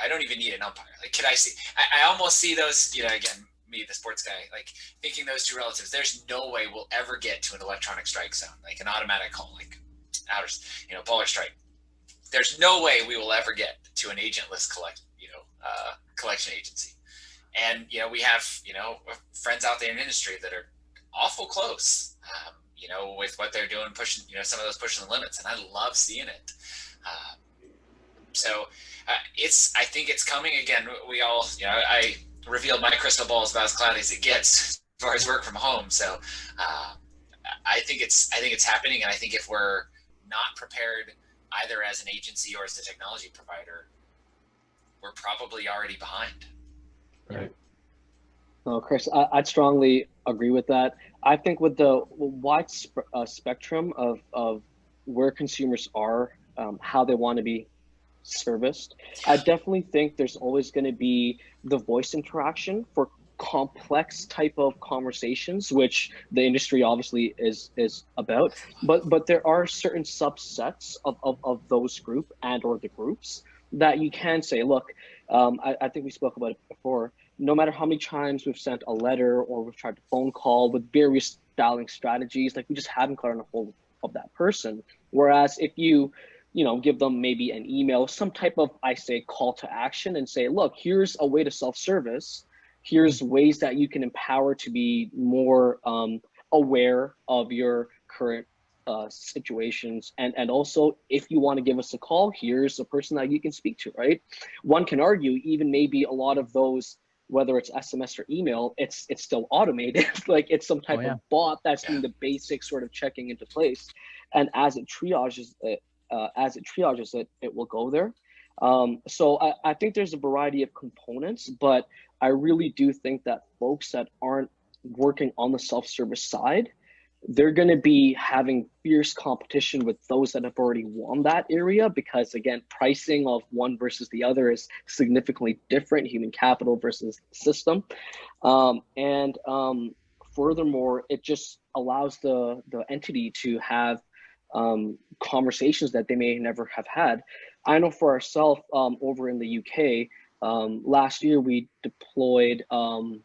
I don't even need an umpire. Like, can I see? I almost see those. Again, me, the sports guy, like thinking those two relatives. There's no way we'll ever get to an electronic strike zone, like an automatic call, like ball or strike. There's no way we will ever get to an agentless collection agency. And we have friends out there in the industry that are awful close. With what they're doing, pushing some of those pushing the limits, and I love seeing it. I think it's coming. Again, we all, I revealed my crystal ball is about as cloudy as it gets as far as work from home. So I think it's happening. And I think if we're not prepared either as an agency or as a technology provider, we're probably already behind.
Right.
No, Chris, I'd strongly agree with that. I think with the wide spectrum of where consumers are, how they want to be serviced, I definitely think there's always going to be the voice interaction for complex type of conversations, which the industry obviously is about. But there are certain subsets of those group and or the groups that you can say, look, I think we spoke about it before. No matter how many times we've sent a letter or we've tried to phone call with various dialing strategies, like we just haven't gotten a hold of that person. Whereas if you give them maybe an email, some type of, call to action and say, look, here's a way to self-service. Here's ways that you can empower to be more aware of your current situations. And also, if you want to give us a call, here's a person that you can speak to, right? One can argue even maybe a lot of those, whether it's SMS or email, it's still automated. Like it's some type of bot that's doing the basic sort of checking into place. And as it triages it, it will go there. So I think there's a variety of components, but I really do think that folks that aren't working on the self-service side, they're going to be having fierce competition with those that have already won that area, because again, pricing of one versus the other is significantly different, human capital versus system. Furthermore, it just allows the entity to have conversations that they may never have had. I know for ourselves over in the UK, last year we deployed a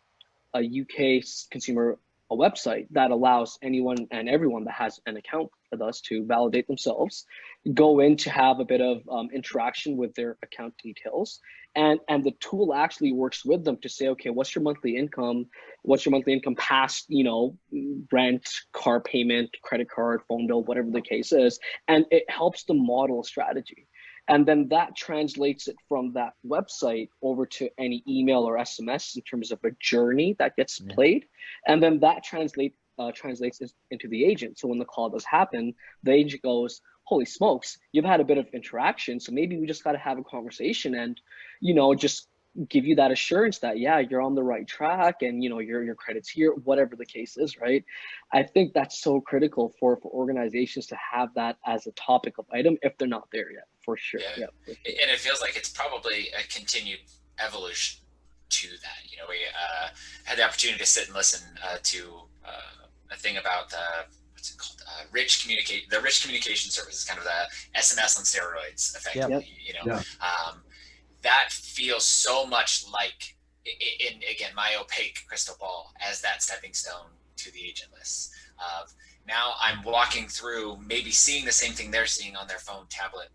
UK consumer a website that allows anyone and everyone that has an account with us to validate themselves, go in to have a bit of interaction with their account details, and the tool actually works with them to say, okay, what's your monthly income? What's your monthly income past, rent, car payment, credit card, phone bill, whatever the case is, and it helps them model a strategy. And then that translates it from that website over to any email or SMS in terms of a journey that gets played. And then that translates into the agent. So when the call does happen, the agent goes, holy smokes, you've had a bit of interaction. So maybe we just got to have a conversation and, just give you that assurance that, yeah, you're on the right track and, your credit's here, whatever the case is, right? I think that's so critical for organizations to have that as a topic of item if they're not there yet, for sure.
Yeah. And it feels like it's probably a continued evolution to that. We had the opportunity to sit and listen to a thing about what's it called? The rich communication service is kind of the SMS on steroids, effectively. That feels so much like, in again, my opaque crystal ball as that stepping stone to the agent list. Of now I'm walking through, maybe seeing the same thing they're seeing on their phone, tablet,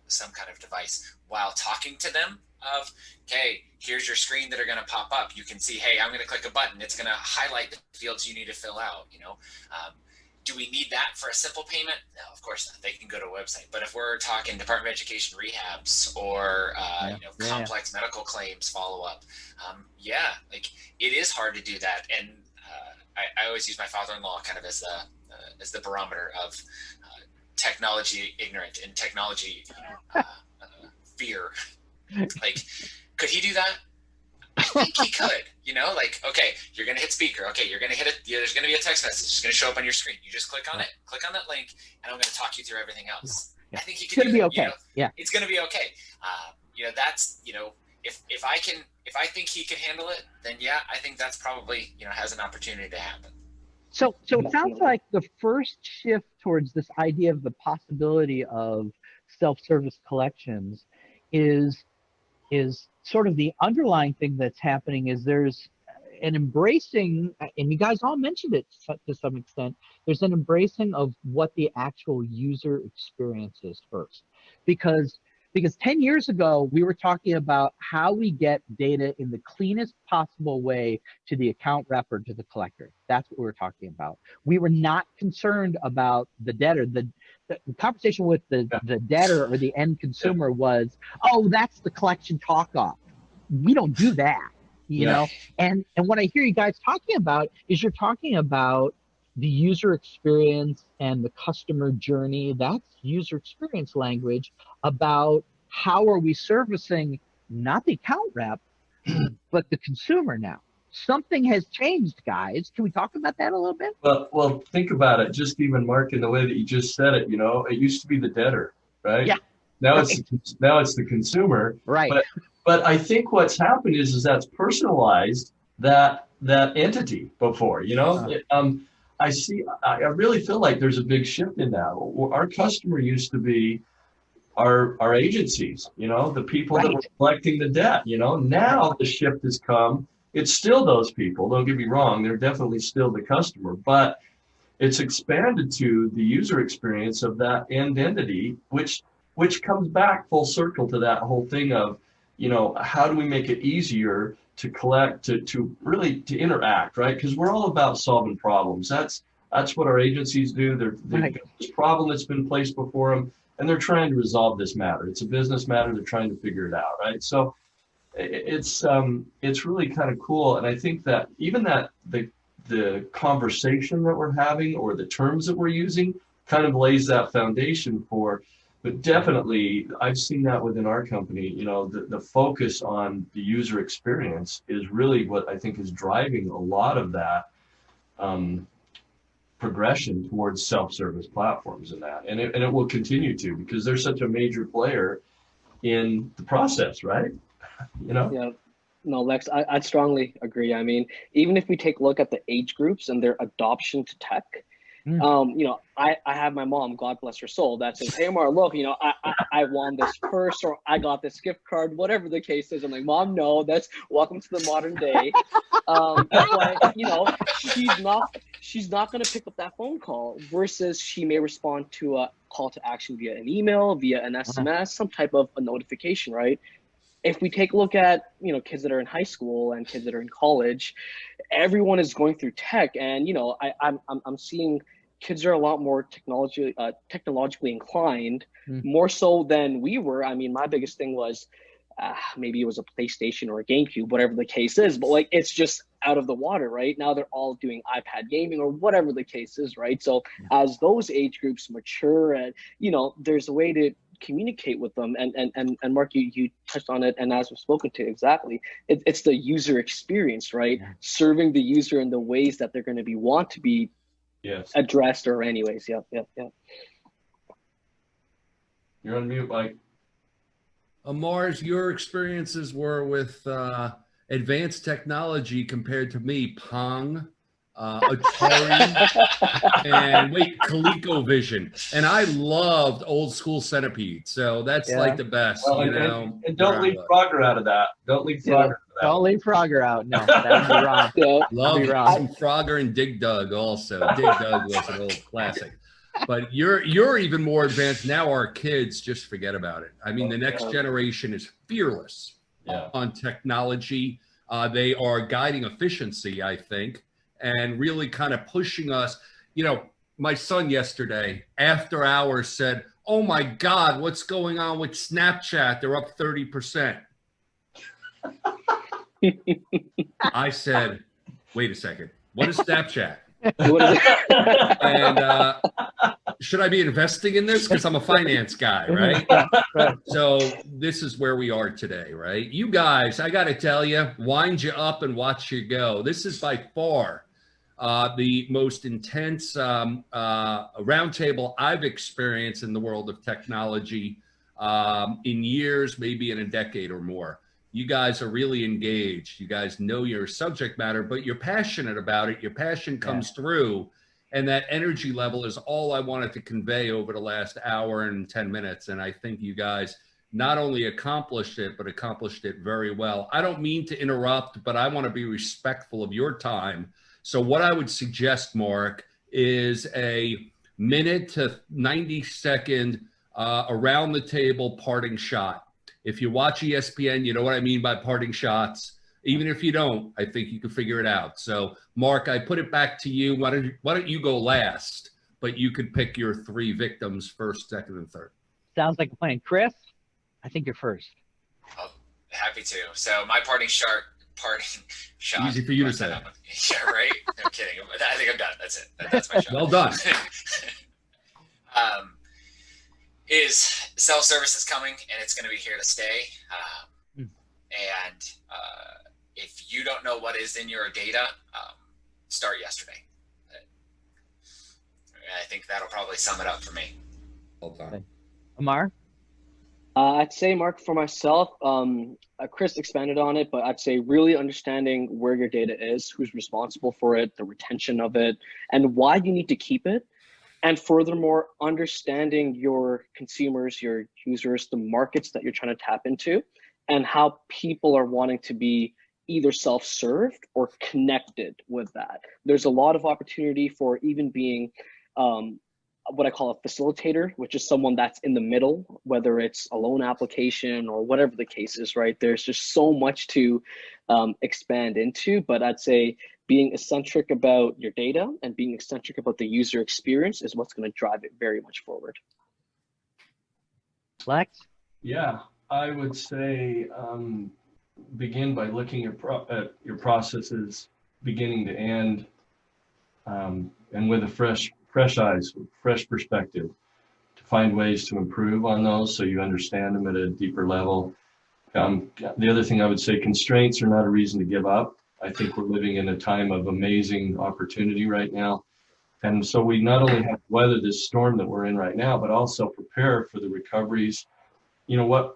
some kind of device, while talking to them. Of, okay, here's your screen that are going to pop up. You can see, hey, I'm going to click a button. It's going to highlight the fields you need to fill out. Do we need that for a simple payment? No, of course not. They can go to a website. But if we're talking Department of Education rehabs or complex medical claims follow up, like it is hard to do that. And I always use my father-in-law kind of as the barometer of technology ignorant and technology fear. Like, could he do that? I think he could, okay, you're going to hit speaker. Okay, you're going to hit it. There's going to be a text message. It's going to show up on your screen. You just click on it, click on that link, and I'm going to talk you through everything else. I think he could do that.
Okay.
It's going to be okay. That's, if I think he could handle it, then yeah, I think that's probably, has an opportunity to happen.
So it sounds like the first shift towards this idea of the possibility of self-service collections is sort of the underlying thing that's happening is there's an embracing, and you guys all mentioned it to some extent, there's an embracing of what the actual user experience is first. Because 10 years ago, we were talking about how we get data in the cleanest possible way to the account rep or to the collector. That's what we were talking about. We were not concerned about the debtor. The conversation with the debtor or the end consumer was, oh, that's the collection talk off. We don't do that, you know? And what I hear you guys talking about is you're talking about the user experience and the customer journey. That's user experience language about how are we servicing not the account rep, but the consumer now. Something has changed, guys. Can we talk about that a little bit?
Well, think about it. Just even, Mark, in the way that you just said it, it used to be the debtor, right?
Yeah.
Now it's the consumer.
Right.
But I think what's happened is that's personalized that entity before, I really feel like there's a big shift in that. Our customer used to be our agencies, the people that were collecting the debt, now the shift has come. It's still those people, don't get me wrong, they're definitely still the customer, but it's expanded to the user experience of that end entity, which comes back full circle to that whole thing of, how do we make it easier to collect, to really to interact, right? Because we're all about solving problems. That's what our agencies do. They've got this problem that's been placed before them, and they're trying to resolve this matter. It's a business matter. They're trying to figure it out, right? So it's really kind of cool. And I think that even that the conversation that we're having or the terms that we're using kind of lays that foundation for. But definitely, I've seen that within our company, the focus on the user experience is really what I think is driving a lot of that progression towards self-service platforms and that. And it will continue to, because they're such a major player in the process, right?
Yeah. No, Lex, I'd strongly agree. I mean, even if we take a look at the age groups and their adoption to tech, You know, I have my mom, God bless her soul, that says, "Hey, Mar, look, you know, I won this purse or I got this gift card, whatever the case is." I'm like, "Mom, no, that's welcome to the modern day." But you know, she's not going to pick up that phone call versus she may respond to a call to action via an email, via an SMS, some type of a notification, right? If we take a look at, you know, kids that are in high school and kids that are in college, everyone is going through tech, and you know, I'm seeing kids are a lot more technologically inclined, more so than we were. I mean, my biggest thing was maybe it was a PlayStation or a GameCube, whatever the case is, but like it's just out of the water right now. They're all doing iPad gaming or whatever the case is, right? So as those age groups mature, and you know, there's a way to communicate with them, and Mark, you touched on it, and as we've spoken to, exactly, it's the user experience, right? Serving the user in the ways that they're going to be want to be addressed, or anyways. Yep.
You're on mute, Mike.
Mars, your experiences were with advanced technology compared to me. Pong, Atari, and ColecoVision. And I loved old school Centipede. So that's like the best,
Well,
you know.
And don't leave Frogger out of that. Don't leave Frogger out of that.
Don't leave Frogger out. No, that would be wrong.
Love
be wrong.
some Frogger and Dig Dug also. Dig Dug was an old classic. But you're even more advanced now. Our kids, just forget about it. I mean, the next generation is fearless on technology. They are guiding efficiency, I think, and really kind of pushing us. You know, my son yesterday, after hours, said, "Oh my God, what's going on with Snapchat? They're up 30%. I said, "Wait a second. What is Snapchat?" And should I be investing in this? Because I'm a finance guy, right? So this is where we are today, right? You guys, I got to tell you, wind you up and watch you go. This is by far the most intense roundtable I've experienced in the world of technology in years, maybe in a decade or more. You guys are really engaged. You guys know your subject matter, but you're passionate about it. Your passion comes through, and that energy level is all I wanted to convey over the last hour and 10 minutes. And I think you guys not only accomplished it, but accomplished it very well. I don't mean to interrupt, but I want to be respectful of your time. So what I would suggest, Mark, is a minute to 90-second around the table parting shot. If you watch ESPN, you know what I mean by parting shots. Even if you don't, I think you can figure it out. So, Mark, I put it back to you. Why don't you go last, but you could pick your three victims, first, second, and third.
Sounds like a plan. Chris, I think you're first.
Oh, happy to. So my parting shot.
Easy for you to say.
Yeah, right? No kidding. I think I'm done. That's it. That's my shot.
Well done.
Is self-service is coming, and it's going to be here to stay. And if you don't know what is in your data, start yesterday. I think that'll probably sum it up for me.
Well done.
Amar?
I'd say, Mark, for myself, Chris expanded on it, but I'd say really understanding where your data is, who's responsible for it, the retention of it, and why you need to keep it. And furthermore, understanding your consumers, your users, the markets that you're trying to tap into, and how people are wanting to be either self-served or connected with that. There's a lot of opportunity for even being what I call a facilitator, which is someone that's in the middle, whether it's a loan application or whatever the case is, right? There's just so much to expand into, but I'd say being eccentric about your data and being eccentric about the user experience is what's going to drive it very much forward.
Lex?
Yeah, I would say begin by looking at your processes beginning to end, and with a fresh eyes, fresh perspective, to find ways to improve on those so you understand them at a deeper level. The other thing I would say, constraints are not a reason to give up. I think we're living in a time of amazing opportunity right now. And so we not only have to weather this storm that we're in right now, but also prepare for the recoveries. You know, what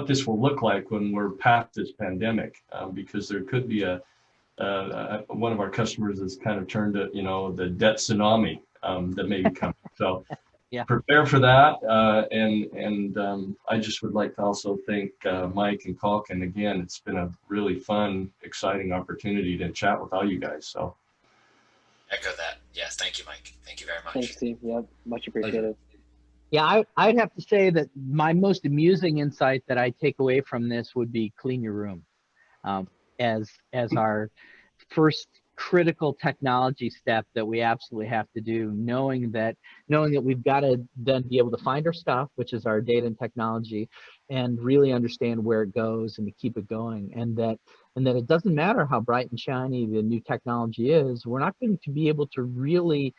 this will look like when we're past this pandemic, because there could be one of our customers has kind of turned to, you know, the debt tsunami. that may be coming. So
Yeah.
prepare for that. I just would like to also thank Mike and Kalkin again. It's been a really fun, exciting opportunity to chat with all you guys. So
Echo that. Yes, thank you, Mike. Thank you very much.
Thanks, Steve. Yeah, much appreciated.
Yeah, I'd have to say that my most amusing insight that I take away from this would be clean your room, as our first critical technology step that we absolutely have to do, knowing that we've got to then be able to find our stuff, which is our data and technology, and really understand where it goes and to keep it going, and that it doesn't matter how bright and shiny the new technology is, we're not going to be able to really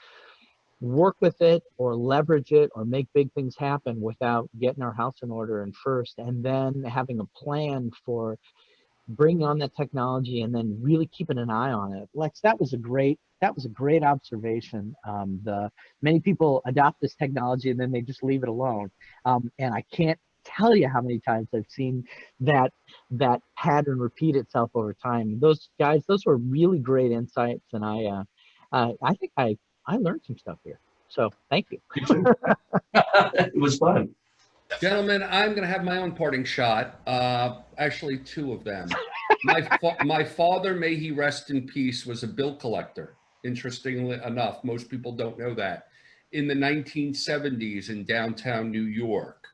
work with it or leverage it or make big things happen without getting our house in order and first, and then having a plan for bringing on that technology and then really keeping an eye on it. Lex, that was a great observation. The many people adopt this technology and then they just leave it alone, and I can't tell you how many times I've seen that pattern repeat itself over time. Those were really great insights, and I think I learned some stuff here. So thank you.
it was fun.
Gentlemen, I'm going to have my own parting shot. Actually, two of them. My father, may he rest in peace, was a bill collector. Interestingly enough, most people don't know that. In the 1970s in downtown New York,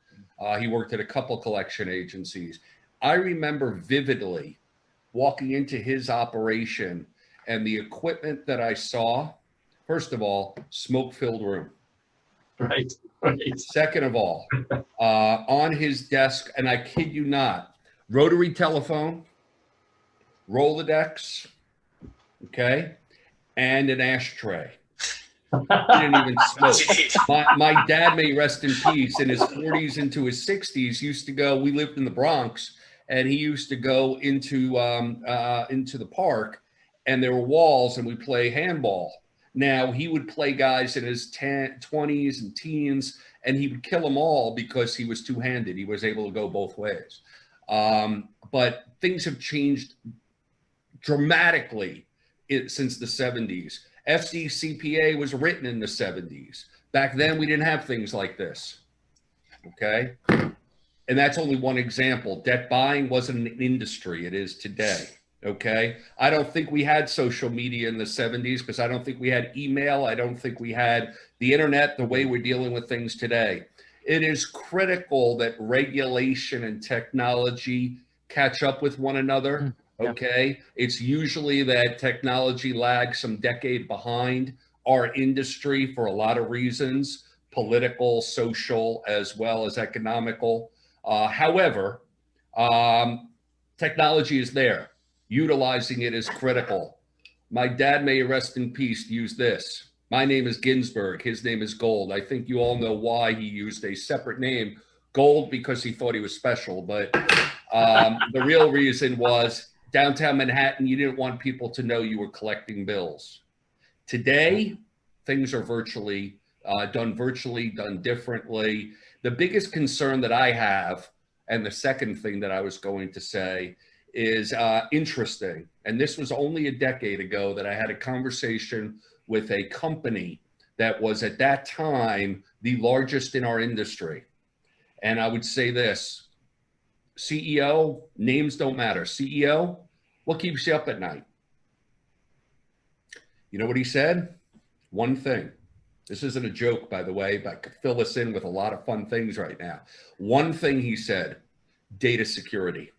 he worked at a couple collection agencies. I remember vividly walking into his operation and the equipment that I saw. First of all, smoke-filled room.
Right.
Second of all, on his desk, and I kid you not, rotary telephone, Rolodex, okay, and an ashtray. He didn't even smoke. My dad, may rest in peace, in his 40s into his 60s, used to go, we lived in the Bronx, and he used to go into the park, and there were walls, and we play handball. Now, he would play guys in his 20s and teens, and he would kill them all because he was two-handed. He was able to go both ways. But things have changed dramatically since the 70s. FDCPA was written in the 70s. Back then, we didn't have things like this, okay? And that's only one example. Debt buying wasn't an industry. It is today. Okay. I don't think we had social media in the 70s because I don't think we had email. I don't think we had the internet the way we're dealing with things today. It is critical that regulation and technology catch up with one another. Okay. It's usually that technology lags some decade behind our industry for a lot of reasons, political, social, as well as economical. However, technology is there. Utilizing it is critical. My dad, may he rest in peace, used this. My name is Ginsberg. His name is Gold. I think you all know why he used a separate name, Gold, because he thought he was special. But the real reason was downtown Manhattan, you didn't want people to know you were collecting bills. Today, things are done differently. The biggest concern that I have, and the second thing that I was going to say, is interesting. And this was only a decade ago that I had a conversation with a company that was at that time the largest in our industry. And I would say this, CEO, names don't matter. CEO, what keeps you up at night? You know what he said? One thing. This isn't a joke, by the way, but I could fill this in with a lot of fun things right now. One thing he said, data security.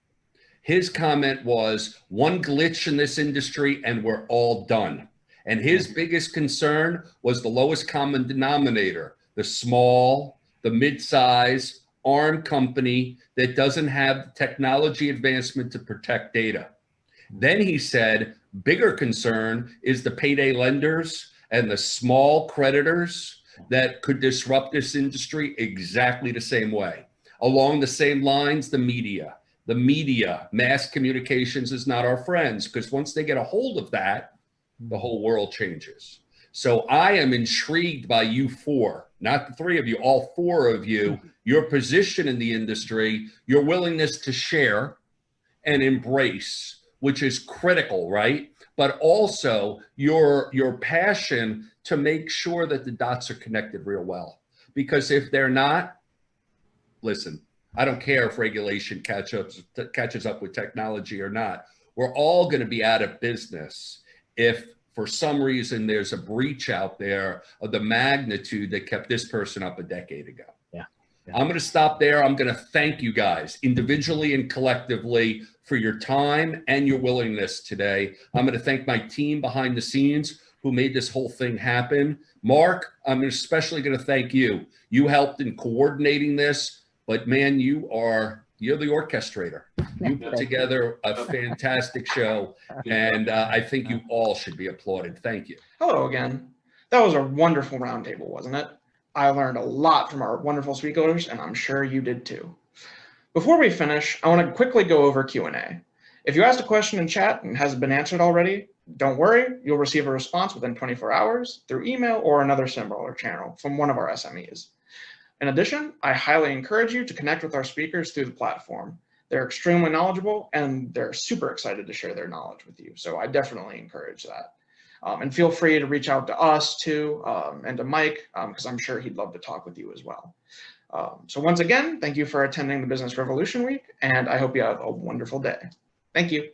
His comment was, one glitch in this industry and we're all done. And his biggest concern was the lowest common denominator, the small, the mid-size arm company that doesn't have technology advancement to protect data. Then he said, bigger concern is the payday lenders and the small creditors that could disrupt this industry exactly the same way. Along the same lines, the media. The media, mass communications is not our friends, because once they get a hold of that, the whole world changes. So I am intrigued by you four, not the three of you, all four of you, your position in the industry, your willingness to share and embrace which is critical, right? But also your passion to make sure that the dots are connected real well. Because if they're not, listen, I don't care if regulation catches up with technology or not. We're all going to be out of business if for some reason there's a breach out there of the magnitude that kept this person up a decade ago.
Yeah.
I'm going to stop there. I'm going to thank you guys individually and collectively for your time and your willingness today. I'm going to thank my team behind the scenes who made this whole thing happen. Mark, I'm especially going to thank you. You helped in coordinating this, but man, you're the orchestrator. You put together a fantastic show, and I think you all should be applauded. Thank you.
Hello again. That was a wonderful roundtable, wasn't it? I learned a lot from our wonderful speakers, and I'm sure you did too. Before we finish, I want to quickly go over Q&A. If you asked a question in chat and hasn't been answered already, don't worry, you'll receive a response within 24 hours through email or another similar channel from one of our SMEs. In addition, I highly encourage you to connect with our speakers through the platform. They're extremely knowledgeable and they're super excited to share their knowledge with you. So I definitely encourage that. And feel free to reach out to us too, and to Mike, because I'm sure he'd love to talk with you as well. So once again, thank you for attending the Business Revolution Week, and I hope you have a wonderful day. Thank you.